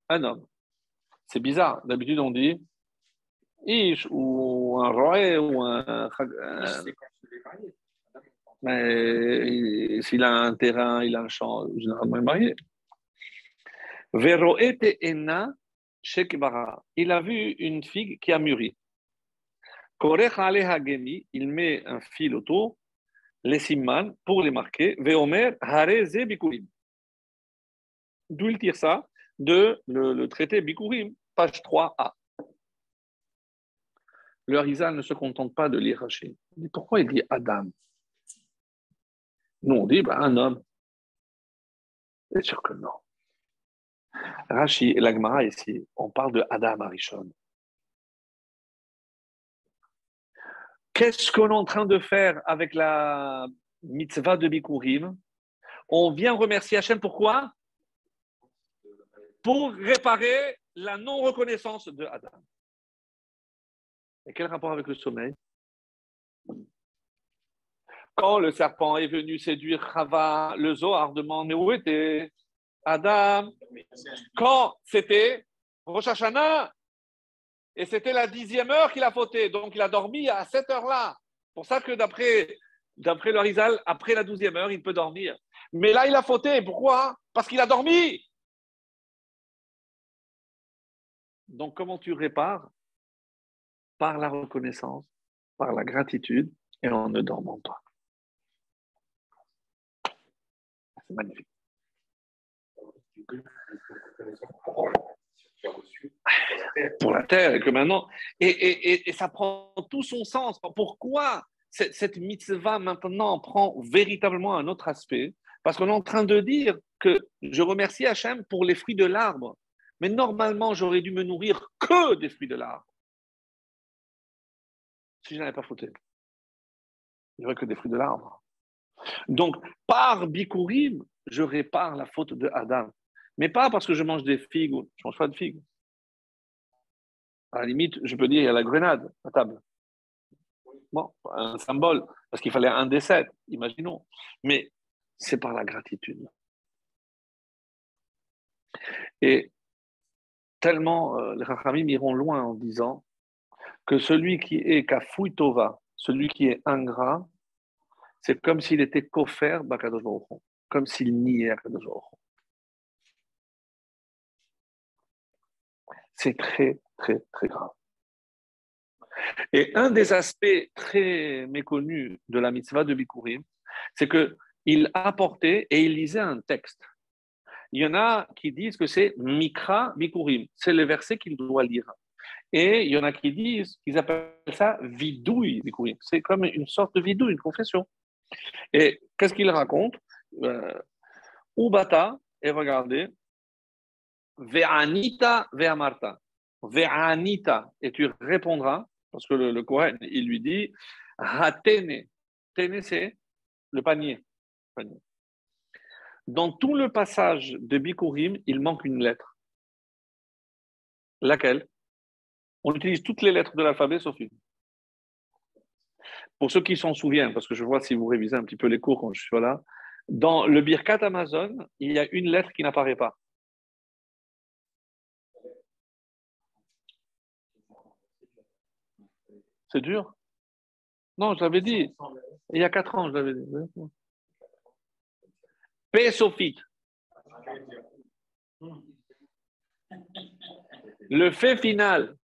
un homme. C'est bizarre. D'habitude, on dit Ish ou un Roé ou un. Mais s'il a un terrain, il a un champ, généralement il est marié. Veroete ena shekbara. Il a vu une figue qui a mûri. Korech aleha gemi. Il met un fil autour, les simman, pour les marquer. Veomer hareze bikurim. D'où il tire ça? De le traité Bikurim, page 3a. Le Harizal ne se contente pas de lire Rashi. Il dit pourquoi il dit Adam? Nous, on dit un homme. Bien sûr que non. Rashi et la Gemara ici, on parle de Adam Arishon. Qu'est-ce qu'on est en train de faire avec la mitzvah de Bikurim? On vient remercier Hachem, pourquoi? Pour réparer la non-reconnaissance de Adam. Et quel rapport avec le sommeil? Quand le serpent est venu séduire Chava, le Zohar demande mais où était Adam? Quand c'était Rosh Hashanah, et c'était la 10e heure qu'il a fauté, donc il a dormi à cette heure-là. C'est pour ça que d'après le Harizal, après la 12e heure, il peut dormir. Mais là, il a fauté. Pourquoi? Parce qu'il a dormi. Donc, comment tu répares? Par la reconnaissance, par la gratitude et en ne dormant pas. C'est magnifique. Pour la terre, et que maintenant, et ça prend tout son sens. Pourquoi cette mitzvah maintenant prend véritablement un autre aspect? Parce qu'on est en train de dire que je remercie Hachem pour les fruits de l'arbre, mais normalement j'aurais dû me nourrir que des fruits de l'arbre. Si je n'avais pas fauté, il n'y aurait que des fruits de l'arbre. Donc, par Bikurim, je répare la faute de Adam. Mais pas parce que je mange des figues, je ne mange pas de figues. À la limite, je peux dire, il y a la grenade à table. Bon, un symbole, parce qu'il fallait un des 7, imaginons. Mais c'est par la gratitude. Et tellement, les Chachamim iront loin en disant que celui qui est Kafoui Tova, celui qui est ingrat, c'est comme s'il était kofer bakadosh baruch hu, comme s'il niait Kadosh baruch hu. C'est très, très, très grave. Et un des aspects très méconnus de la mitzvah de Bikurim, c'est qu'il apportait et il lisait un texte. Il y en a qui disent que c'est Mikra Bikurim, c'est le verset qu'il doit lire. Et il y en a qui disent qu'ils appellent ça vidouille Bikurim. C'est comme une sorte de vidouille, une confession. Et qu'est-ce qu'il raconte? Ubata, et regardez, ve'anita ve'amarta. Ve'anita, et tu répondras, parce que le Kohen, il lui dit, hatene. Tene, c'est le panier. Dans tout le passage de Bikurim, il manque une lettre. Laquelle? On utilise toutes les lettres de l'alphabet sauf une. Pour ceux qui s'en souviennent, parce que je vois si vous révisez un petit peu les cours quand je suis là, dans le Birkat Amazon, il y a une lettre qui n'apparaît pas. C'est dur? Non, je l'avais dit. Il y a 4 ans, je l'avais dit. P. Sophite. Le fait final.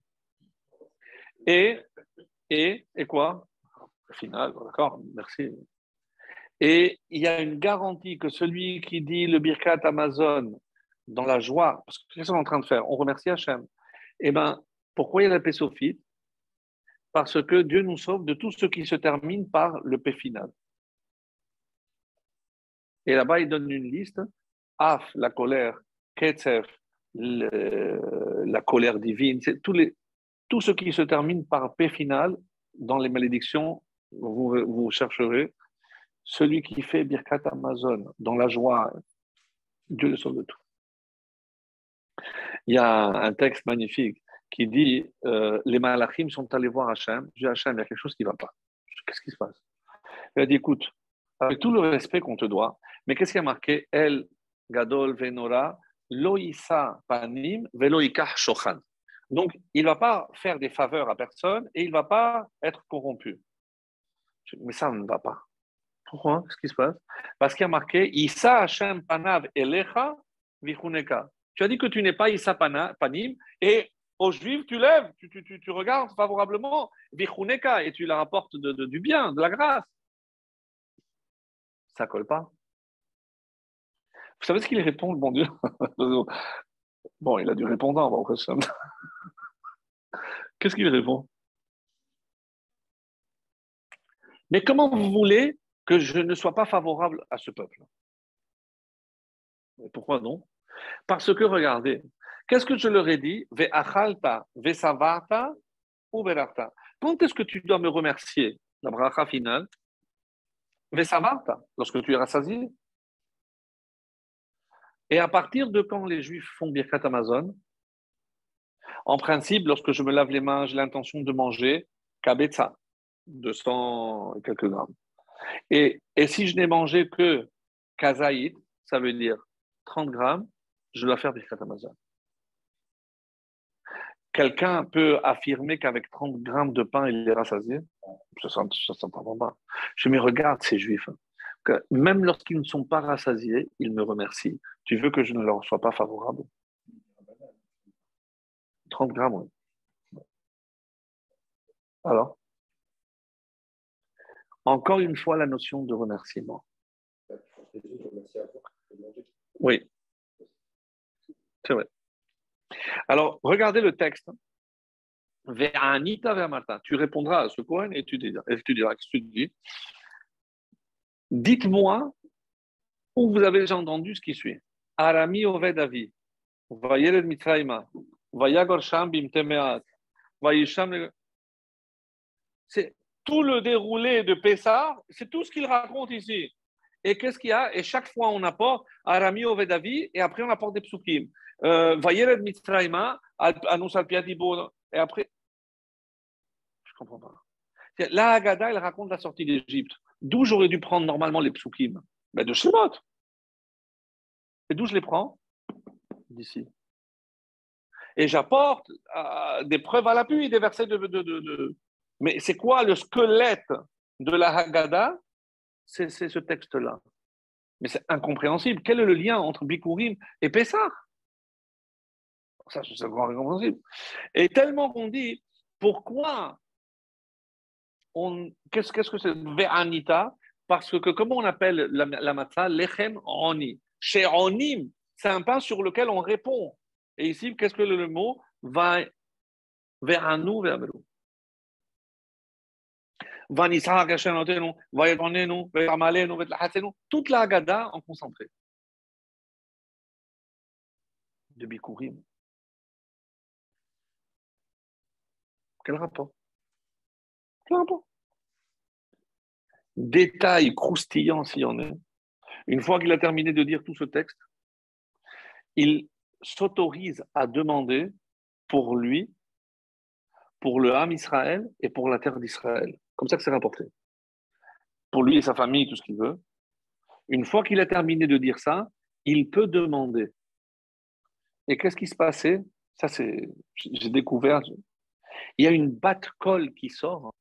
Et quoi? Le final, d'accord, merci. Et il y a une garantie que celui qui dit le Birkat Amazon dans la joie, parce que qu'est-ce qu'on est en train de faire? On remercie Hachem. Eh bien, pourquoi il y a la paix sophite? Parce que Dieu nous sauve de tout ce qui se termine par le paix final. Et là-bas, il donne une liste. Af, la colère, Ketzef, la colère divine, c'est tout ce qui se termine par paix final dans les malédictions, vous chercherez. Celui qui fait Birkat Amazon dans la joie, Dieu le sauve de tout. Il y a un texte magnifique qui dit les malachim sont allés voir Hachem. Je dis Hachem, il y a quelque chose qui ne va pas. Qu'est-ce qui se passe? Il a dit écoute, avec tout le respect qu'on te doit, mais qu'est-ce qui a marqué El Gadol Venora Loïsa Panim Veloïkah Shochan. Donc, il ne va pas faire des faveurs à personne et il ne va pas être corrompu. Mais ça ne va pas. Pourquoi? Qu'est-ce qui se passe? Parce qu'il y a marqué Issa Hashem Panav Elecha Vichuneka. Tu as dit que tu n'es pas Issa Panim et aux Juifs, tu lèves, tu regardes favorablement Vichuneka et tu leur apportes du bien, de la grâce. Ça ne colle pas. Vous savez ce qu'il répond, le bon Dieu? Bon, il a du répondant. Bon, qu'est-ce qu'il répond? Mais comment vous voulez que je ne sois pas favorable à ce peuple? Pourquoi non? Parce que, regardez, qu'est-ce que je leur ai dit? Ve'achalta, ve'savarta ou ve'rarta. Quand est-ce que tu dois me remercier? La bracha finale. Ve'savarta, lorsque tu es rassasié. Et à partir de quand les Juifs font Birkat Amazon? En principe, lorsque je me lave les mains, j'ai l'intention de manger kabetza, 200 et quelques grammes. Et si je n'ai mangé que kazaït, ça veut dire 30 grammes, je dois faire Birkat Amazon. Quelqu'un peut affirmer qu'avec 30 grammes de pain, il est rassasié? Ça ne s'entend pas. Je me regarde ces Juifs. Que même lorsqu'ils ne sont pas rassasiés, ils me remercient. Tu veux que je ne leur sois pas favorable? 30 grammes, oui. Alors, encore une fois, la notion de remerciement. Oui, c'est vrai. Alors, regardez le texte. Ve'anita ve'amarta. Tu répondras à ce Kohen et tu diras, qu'est-ce que tu dis? Dites-moi où vous avez déjà entendu ce qui suit. Arami oved avi, vayered mitzrayma, vayagor sham bimtemeat, vayisham. C'est tout le déroulé de Pessah, c'est tout ce qu'il raconte ici. Et qu'est-ce qu'il y a? Et chaque fois, on apporte Arami oved avi et après, on apporte des psukim. Vayered mitzrayma, anus al piadibo, et après. Je ne comprends pas. La Haggadah, elle raconte la sortie d'Égypte. D'où j'aurais dû prendre normalement les psukim? Ben de Shemot. Et d'où je les prends? D'ici. Et j'apporte des preuves à l'appui, des versets de. Mais c'est quoi le squelette de la Haggadah? C'est ce texte-là. Mais c'est incompréhensible. Quel est le lien entre Bikurim et Pessah? Ça, c'est vraiment incompréhensible. Et tellement qu'on dit, pourquoi qu'est-ce que c'est Ve'anita? Parce que comment on appelle la matzah? Lechem oni. Chez onim, c'est un pain sur lequel on répond. Et ici, qu'est-ce que le mot? Ve'anu ve'amelu. Vanisar Hashem notenu, va'yedonenu, ve'amalenu, ve'tlahatsenu. Toute la Haggadah en concentré. de Bikurim. Quel rapport? Quel rapport? Détail croustillant s'il y en est. Une fois qu'il a terminé de dire tout ce texte, il s'autorise à demander pour lui, pour le Ham Israël et pour la terre d'Israël. Comme ça que c'est rapporté. Pour lui et sa famille, tout ce qu'il veut. Une fois qu'il a terminé de dire ça, il peut demander. Et qu'est-ce qui se passait? Ça, j'ai découvert. Il y a une batte colle qui sort,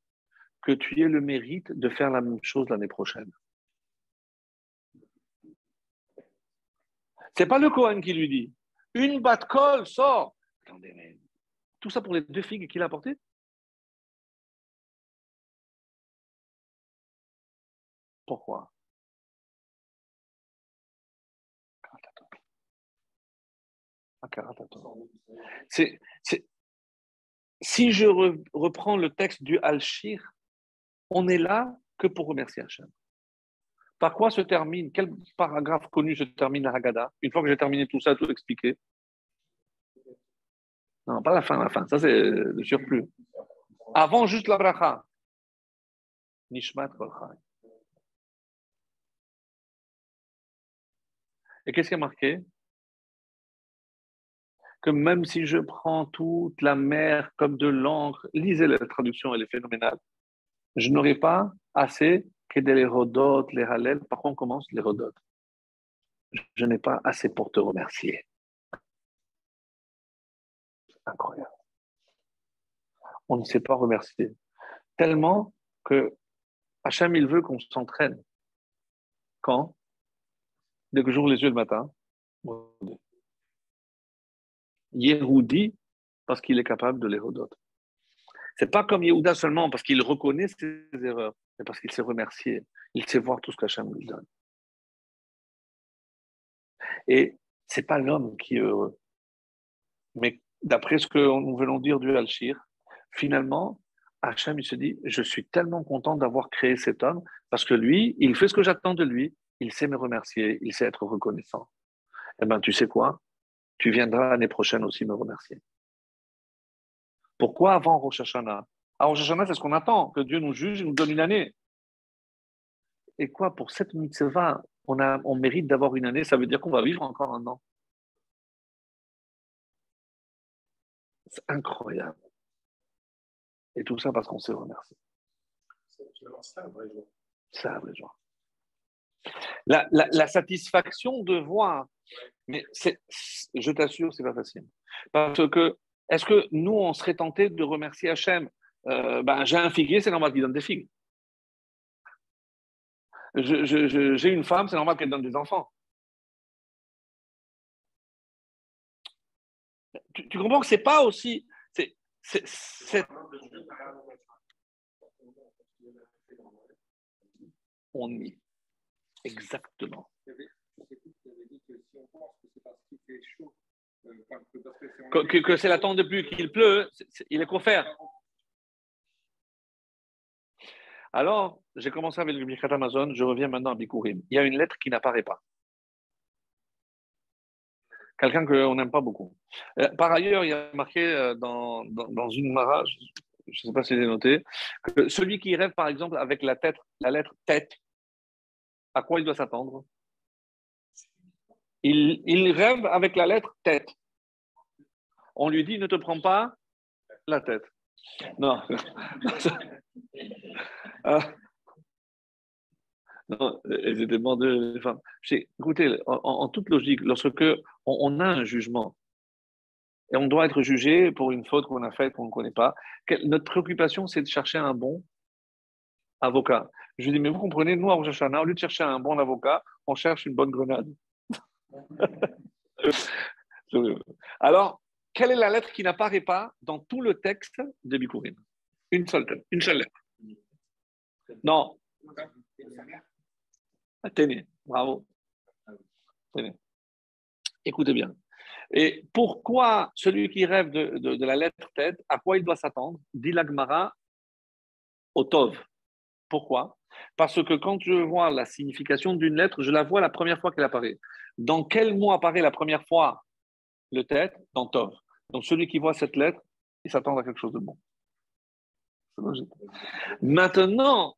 que tu aies le mérite de faire la même chose l'année prochaine. C'est pas le Cohen qui lui dit. Une batte colle sort. Attendez, mais tout ça pour les 2 figues qu'il a apportées? Pourquoi? C'est, si je reprends le texte du Al-Shir, on est là que pour remercier Hachem. Par quoi se termine, quel paragraphe connu se termine la Haggadah? Une fois que j'ai terminé tout ça, tout expliqué. Non, pas la fin, ça c'est le surplus. Avant juste la bracha. Nishmat kol chai. Et qu'est-ce qui est marqué? Que même si je prends toute la mer comme de l'encre, lisez la traduction, elle est phénoménale, je n'aurai pas assez que des les rodot, les halel. Par contre, on commence les rodot. Je n'ai pas assez pour te remercier. Incroyable. On ne sait pas remercier. Tellement que Hachem, il veut qu'on s'entraîne. Quand? Dès que j'ouvre les yeux le matin. Yehudi, parce qu'il est capable de les rodot. C'est pas comme Yehuda seulement parce qu'il reconnaît ses erreurs, mais parce qu'il sait remercier. Il sait voir tout ce qu'Hachem lui donne. Et c'est pas l'homme qui est heureux. Mais d'après ce que nous venons dire du Al-Shir, finalement, Hachem, il se dit, je suis tellement content d'avoir créé cet homme parce que lui, il fait ce que j'attends de lui, il sait me remercier, il sait être reconnaissant. Eh bien, tu sais quoi? Tu viendras l'année prochaine aussi me remercier. Pourquoi avant Rosh Hashanah? À Rosh Hashanah, c'est ce qu'on attend, que Dieu nous juge et nous donne une année. Et quoi, pour cette mitzvah, on mérite d'avoir une année, ça veut dire qu'on va vivre encore un an. C'est incroyable. Et tout ça parce qu'on s'est remercié. C'est un vrai jour. C'est un vrai jour. La satisfaction de voir, mais je t'assure, c'est pas facile. Parce que, est-ce que nous, on serait tenté de remercier Hachem? J'ai un figuier, c'est normal qu'il donne des figues. J'ai une femme, c'est normal qu'elle donne des enfants. Tu comprends que c'est pas aussi. On y. Exactement. Que c'est la temps de pluie qu'il pleut, il est couvert. Alors, j'ai commencé avec le Birkat Amazon, je reviens maintenant à Bikurim. Il y a une lettre qui n'apparaît pas. Quelqu'un qu'on n'aime pas beaucoup. Par ailleurs, il y a marqué dans une mara, je ne sais pas si c'est noté, que celui qui rêve, par exemple, avec la lettre tête, à quoi il doit s'attendre? Il rêve avec la lettre tête. On lui dit, ne te prends pas la tête. Non. Non, elles étaient mortes les femmes. Écoutez, en toute logique, lorsque on a un jugement et on doit être jugé pour une faute qu'on a faite, qu'on ne connaît pas, notre préoccupation, c'est de chercher un bon avocat. Je lui dis, mais vous comprenez, nous, à Rosh Hashanah, au lieu de chercher un bon avocat, on cherche une bonne grenade. Alors, quelle est la lettre qui n'apparaît pas dans tout le texte de Bikurim? Une seule lettre. Non. Tenez, bravo. Tenez. Écoutez bien. Et pourquoi celui qui rêve de la lettre tête, à quoi il doit s'attendre? Dit l'Agmara au Tov. Pourquoi? Parce que quand je vois la signification d'une lettre, je la vois la première fois qu'elle apparaît. Dans quel mot apparaît la première fois le tête dans Tov. Donc celui qui voit cette lettre, il s'attend à quelque chose de bon. C'est logique. Maintenant,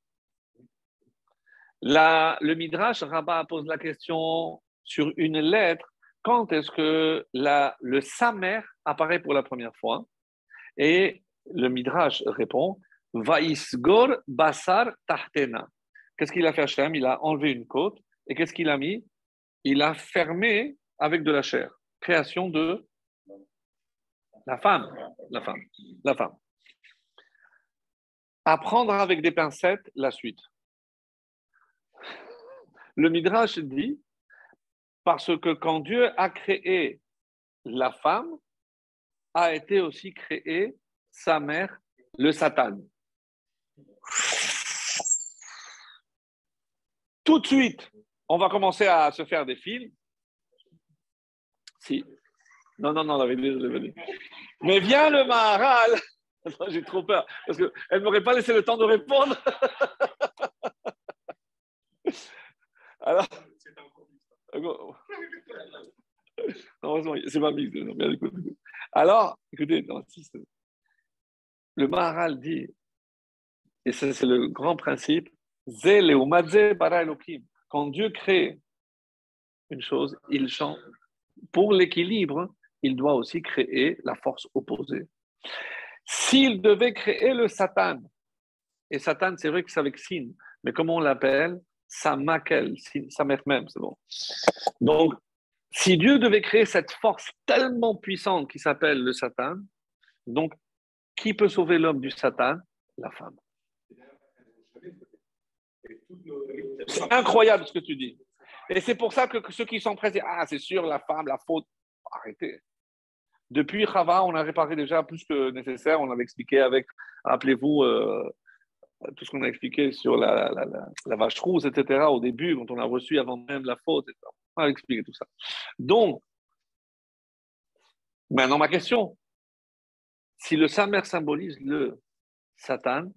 le Midrash Rabbah pose la question sur une lettre. Quand est-ce que le Samer apparaît pour la première fois? Et le Midrash répond Vaisgor Basar Tahtena. Qu'est-ce qu'il a fait Hachem? Il a enlevé une côte. Et qu'est-ce qu'il a mis? Il a fermé avec de la chair. Création de la femme. La femme. La femme. Apprendre avec des pincettes la suite. Le Midrash dit parce que quand Dieu a créé la femme, a été aussi créé sa mère, le Satan. Tout de suite, on va commencer à se faire des films. Si. Non, désolé. Mais vient le Maharal. J'ai trop peur, parce qu'elle ne m'aurait pas laissé le temps de répondre. Alors. Heureusement, c'est pas mixte. Alors, écoutez, le Maharal dit, et ça c'est le grand principe, quand Dieu crée une chose, il chante. Pour l'équilibre, il doit aussi créer la force opposée. S'il devait créer le Satan, et Satan, c'est vrai que c'est avec Sin, mais comment on l'appelle? Samakel, Samer même, c'est bon. Donc, si Dieu devait créer cette force tellement puissante qui s'appelle le Satan, donc, qui peut sauver l'homme du Satan? La femme. C'est incroyable ce que tu dis. Et c'est pour ça que ceux qui sont prêts disent ah, c'est sûr, la femme, la faute. Arrêtez. Depuis Chava, on a réparé déjà plus que nécessaire. On avait expliqué avec, rappelez-vous, tout ce qu'on a expliqué sur la vache rousse, etc. Au début, quand on a reçu avant même la faute, etc. On a expliqué tout ça. Donc, maintenant ma question, si le Samer symbolise le Satan,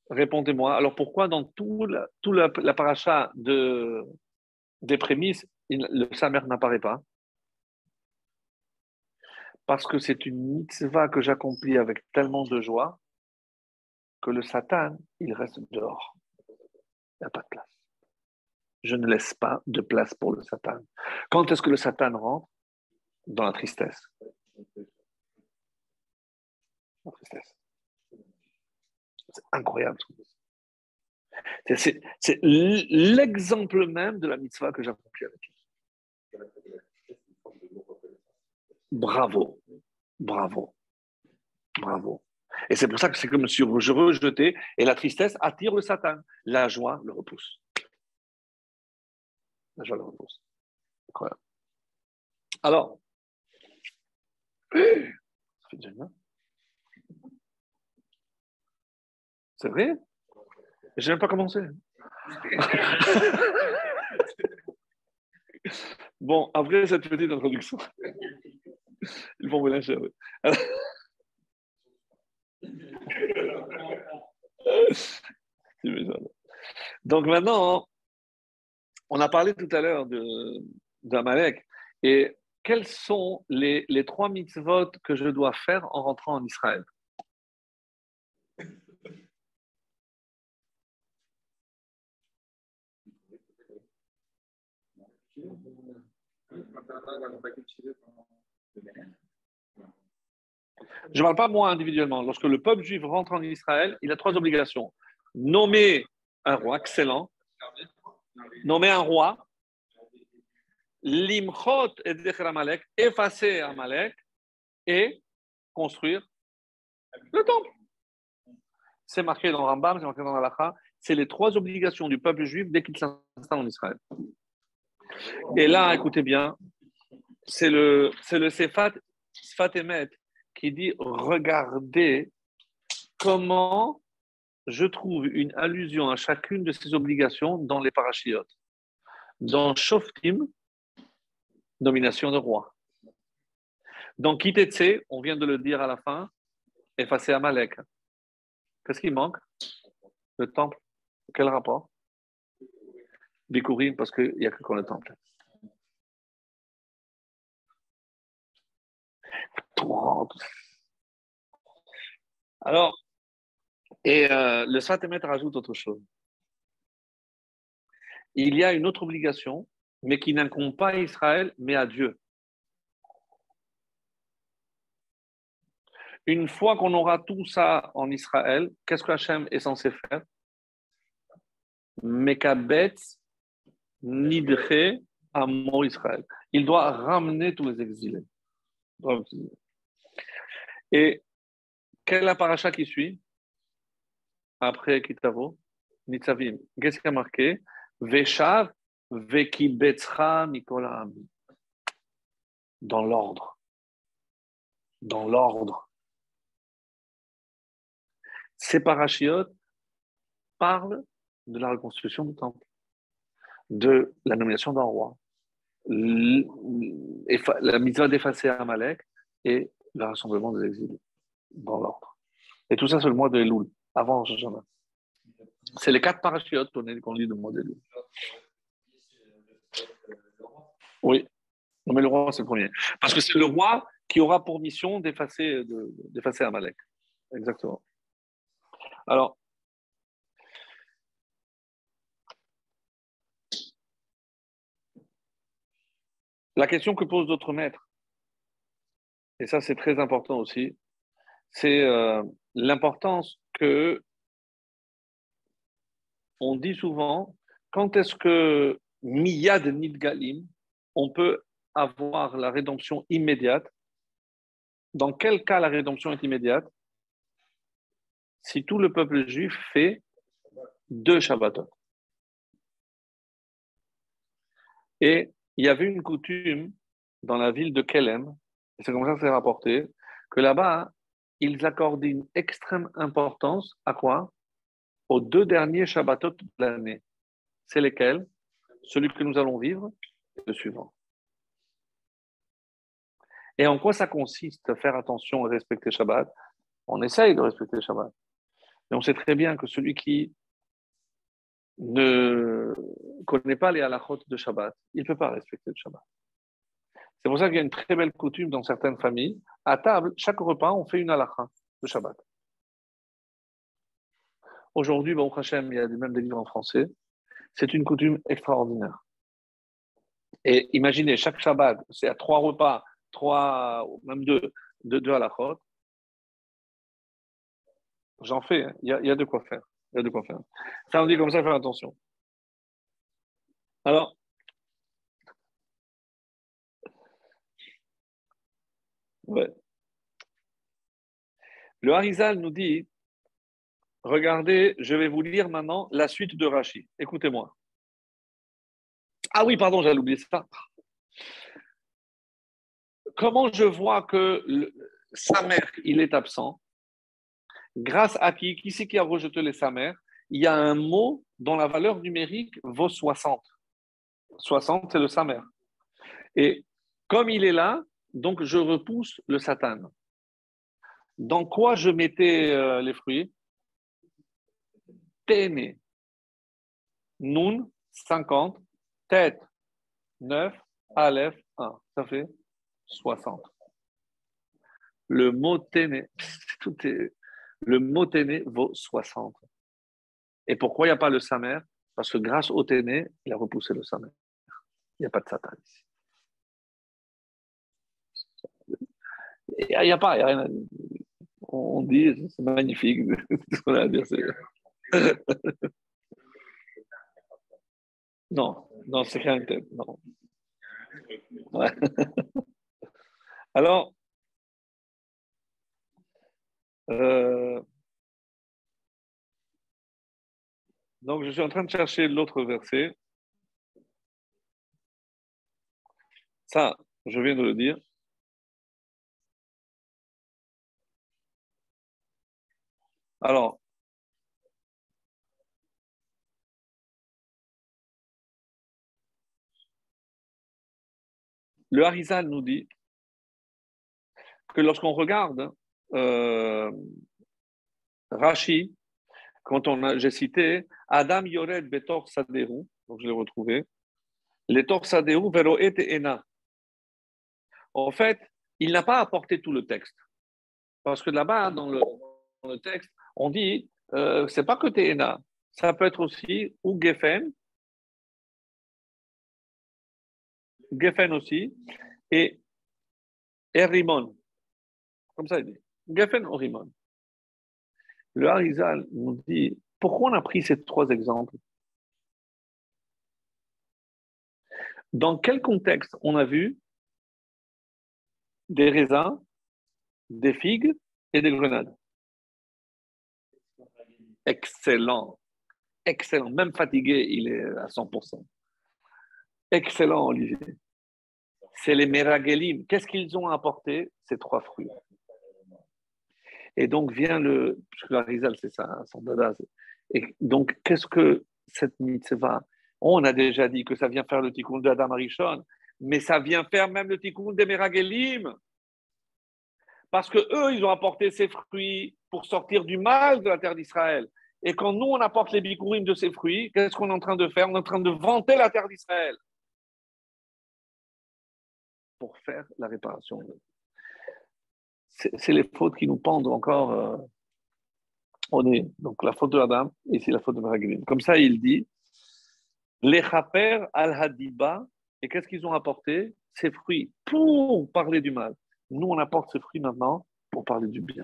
répondez-moi, alors pourquoi dans tout la paracha des prémices, le Samer n'apparaît pas? Parce que c'est une mitzvah que j'accomplis avec tellement de joie que le Satan, il reste dehors. Il n'y a pas de place. Je ne laisse pas de place pour le Satan. Quand est-ce que le Satan rentre? Dans la tristesse. La tristesse. C'est incroyable. C'est l'exemple même de la mitzvah que j'accomplis avec lui. Bravo. Bravo. Bravo. Et c'est pour ça que c'est comme si je rejetais, et la tristesse attire le Satan. La joie le repousse. La joie le repousse. Incroyable. Alors, ça fait déjà bien. C'est vrai? Je n'ai même pas commencé. Bon, après cette petite introduction, ils vont me lâcher. Alors... Donc maintenant, on a parlé tout à l'heure d'Amalek. Et quels sont les 3 mitzvot que je dois faire en rentrant en Israël? Je ne parle pas moi individuellement. Lorsque le peuple juif rentre en Israël, il a 3 obligations. Nommer un roi, excellent. Nommer un roi. Limchot et Zecher Amalek, effacer Amalek et construire le temple. C'est marqué dans Rambam, c'est marqué dans l'Halakha. C'est les 3 obligations du peuple juif dès qu'il s'installe en Israël. Et là, écoutez bien, c'est le Sfat Emet qui dit regardez comment je trouve une allusion à chacune de ces obligations dans les parachiotes. Dans Shoftim, nomination de roi. Dans Kitetse, on vient de le dire à la fin, effacer Amalek. Qu'est-ce qui manque? Le temple. Quel rapport? Bikurim, parce qu'il n'y a que quand le temple. Alors, le Sfat Emet rajoute autre chose. Il y a une autre obligation, mais qui n'incombe pas à Israël, mais à Dieu. Une fois qu'on aura tout ça en Israël, qu'est-ce que Hachem est censé faire? Mekabetz nidre amo Israël. Il doit ramener tous les exilés. Et quelle est la paracha qui suit après Kitavo? Nitzavim. Qu'est-ce qui a marqué? Veshav vekibetzcha mikol ha'amim. Dans l'ordre. Dans l'ordre. Ces parachiotes parlent de la reconstruction du temple, de la nomination d'un roi, la mitzvah d'effacer Amalek et le rassemblement des exilés, dans l'ordre. Et tout ça, c'est le mois de Elul, avant Rosh Hashanah. C'est les 4 parachiotes qu'on lit le mois d'Elul. Oui, non, mais le roi, c'est le premier. Parce que c'est le roi qui aura pour mission d'effacer Amalek. Exactement. Alors, la question que posent d'autres maîtres, et ça c'est très important aussi, c'est l'importance que on dit souvent, quand est-ce que Miyad Nidgalim, on peut avoir la rédemption immédiate? Dans quel cas la rédemption est immédiate? Si tout le peuple juif fait 2 Shabbatot. Et il y avait une coutume dans la ville de Kelem, et c'est comme ça que c'est rapporté, que là-bas, ils accordaient une extrême importance à quoi? Aux 2 derniers Shabbatot de l'année. C'est lesquels? Celui que nous allons vivre et le suivant. Et en quoi ça consiste, faire attention et respecter Shabbat? On essaye de respecter Shabbat. Mais on sait très bien que celui qui ne connaît pas les halakhot de Shabbat, il ne peut pas respecter le Shabbat. C'est pour ça qu'il y a une très belle coutume dans certaines familles. À table, chaque repas, on fait une halakha de Shabbat. Aujourd'hui, Baruch Hashem, il y a même des livres en français. C'est une coutume extraordinaire. Et imaginez, chaque Shabbat, c'est à 3 repas, 3, même 2 halakhot. J'en fais, hein. Il y a de quoi faire. Il y a de quoi faire. Ça, on dit comme ça, faire attention. Alors, ouais. Le Harizal nous dit, regardez, je vais vous lire maintenant la suite de Rashi. Écoutez-moi. Ah oui, pardon, j'allais oublier ça. Comment je vois que sa mère, il est absent? Grâce à qui c'est qui a rejeté les sa mère? Il y a un mot dont la valeur numérique vaut 60. 60, c'est le sa mère. Et comme il est là, donc je repousse le Satan. Dans quoi je mettais les fruits? Téné. Nun, 50. Tête, 9. Aleph, 1. Ça fait 60. Le mot téné, le mot téné vaut 60. Et pourquoi il n'y a pas le samer? Parce que grâce au téné, il a repoussé le samer. Il n'y a pas de Satan ici. Il n'y a pas, il n'y a rien à dire. On dit, c'est magnifique. Ce qu'on a à dire, non, non, c'est rien de tel. Non. Ouais. Alors, donc je suis en train de chercher l'autre verset. Ça, je viens de le dire. Alors, le Harizal nous dit que lorsqu'on regarde Rashi, j'ai cité Adam Yored Betor Sadehu, donc je l'ai retrouvé, les Tor Sadehu Vero et Ena. En fait, il n'a pas apporté tout le texte. Parce que là-bas, dans le texte, on dit, c'est pas que Téhéna, ça peut être aussi ou Geffen aussi, et Rimon. Comme ça, il dit. Geffen ou Rimon. Le Harizal nous dit, pourquoi on a pris ces trois exemples? Dans quel contexte on a vu des raisins, des figues et des grenades? Excellent, excellent. Même fatigué, il est à 100%. Excellent, Olivier. C'est les Meragelim. Qu'est-ce qu'ils ont apporté? Ces trois fruits. Et donc vient parce que la Rizal, c'est ça, son dada. Et donc, qu'est-ce que cette mitzvah? On a déjà dit que ça vient faire le tikkun de Adam Arishon, mais ça vient faire même le tikkun des Meragelim. Parce que eux, ils ont apporté ces fruits pour sortir du mal de la terre d'Israël. Et quand nous, on apporte les bikurim de ces fruits, qu'est-ce qu'on est en train de faire? On est en train de vanter la terre d'Israël pour faire la réparation. C'est les fautes qui nous pendent encore au nez. Donc la faute de Adam, et c'est la faute de Meraglim. Comme ça, il dit, les chaper al-hadiba, et qu'est-ce qu'ils ont apporté? Ces fruits pour parler du mal. Nous, on apporte ces fruits maintenant pour parler du bien.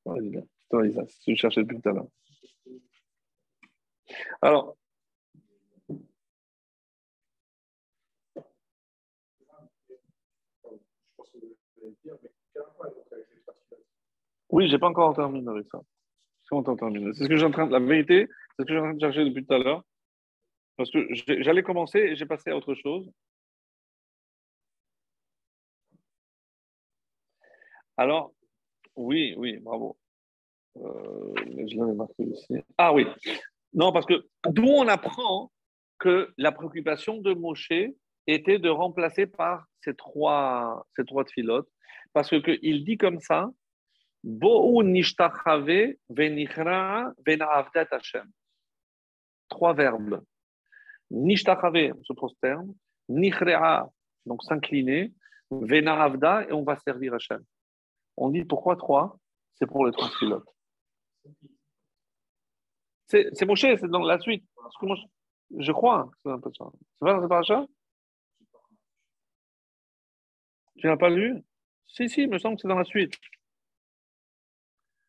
C'est ce que je cherchais depuis tout à l'heure. Alors, oui, j'ai pas encore terminé avec ça. C'est ce que j'ai en train la vérité, c'est ce que j'ai en train de chercher depuis tout à l'heure. Parce que j'allais commencer et j'ai passé à autre chose. Alors, oui, oui, bravo. Je l'avais marqué ici. Ah oui. Non, parce que d'où on apprend que la préoccupation de Moshe était de remplacer par ces trois tfilotes. Parce qu'il dit comme ça, Bo'u nishtachave venichra vena'avdat Hashem. Trois verbes. Nishtachave, on se prosterne. Nichrea, donc s'incliner. Vena'avda, et on va servir Hashem. On dit pourquoi trois? C'est pour les trois tfilotes. C'est Moshe, c'est dans la suite. Parce que je crois, c'est un peu ça. C'est pas dans cette paracha? Tu n'as pas lu? Si, si, il me semble que c'est dans la suite.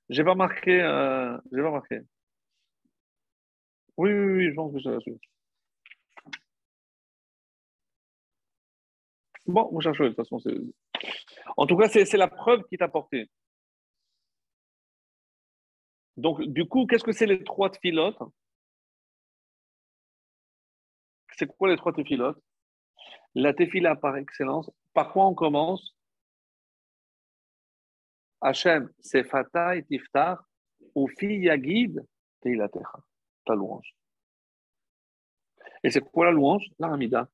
J'ai pas marqué. J'ai pas marqué. Oui, oui, oui, je pense que c'est la suite. Bon, on cherche, de toute façon. En tout cas, c'est la preuve qui t'a porté. Donc, du coup, qu'est-ce que c'est les trois tfilotes? C'est quoi les trois tfilotes? La tefila par excellence. Par quoi on commence? Hachem, c'est Fatah et Tiftar, ou fi Yagid, Teilatecha, ta louange. Et c'est quoi la louange? La Hamida.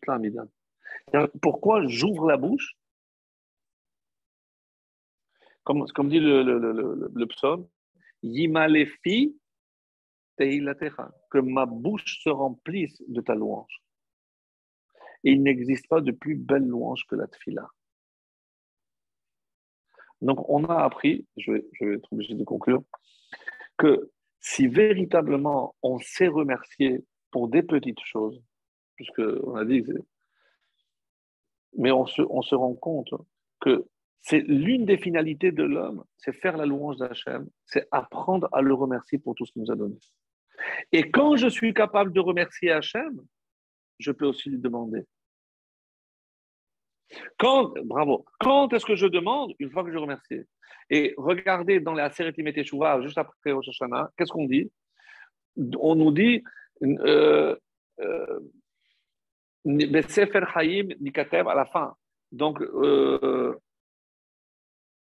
La Hamida. Pourquoi j'ouvre la bouche? Comme dit le psaume, Yimalefi Teilatecha, que ma bouche se remplisse de ta louange. Et il n'existe pas de plus belle louange que la tfila. Donc, on a appris, je vais être obligé de conclure, que si véritablement on sait remercier pour des petites choses, puisqu'on a dit que mais on se rend compte que c'est l'une des finalités de l'homme, c'est faire la louange d'Hachem, c'est apprendre à le remercier pour tout ce qu'il nous a donné. Et quand je suis capable de remercier Hachem, je peux aussi lui demander. Bravo, quand est-ce que je demande? Une fois que je remercie. Et regardez dans la série Teshuva, juste après Rosh Hashanah, qu'est-ce qu'on dit? On nous dit Sefer Chaim Nikatev à la fin. Donc,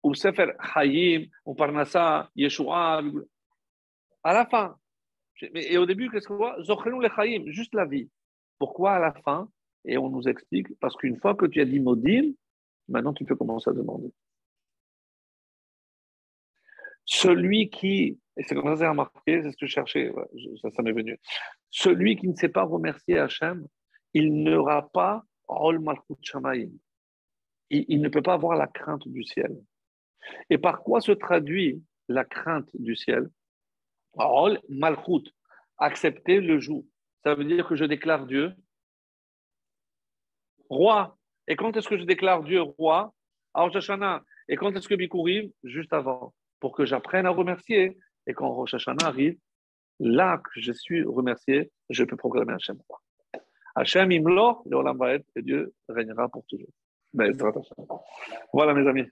ou Sefer Chaim, ou Parnassa, Yeshua, à la fin. Et au début, qu'est-ce qu'on voit? Zochenu le Chaim, juste la vie. Pourquoi à la fin? Et on nous explique, parce qu'une fois que tu as dit Modim, maintenant tu peux commencer à demander. Celui qui, et c'est comme ça que j'ai remarqué, c'est ce que je cherchais, ouais, ça m'est venu. Celui qui ne sait pas remercier Hachem, il n'aura pas Rol Malchut Shamayim. il ne peut pas avoir la crainte du ciel. Et par quoi se traduit la crainte du ciel? Ol malchut, accepter le joug. Ça veut dire que je déclare Dieu roi. Et quand est-ce que je déclare Dieu roi? À Rosh Hashanah. Et quand est-ce que Bikurim? Juste avant, pour que j'apprenne à remercier. Et quand Rosh Hashanah arrive, là que je suis remercié, je peux proclamer Hachem roi. Hachem imlo, le olam vaed, et Dieu régnera pour toujours. Voilà mes amis.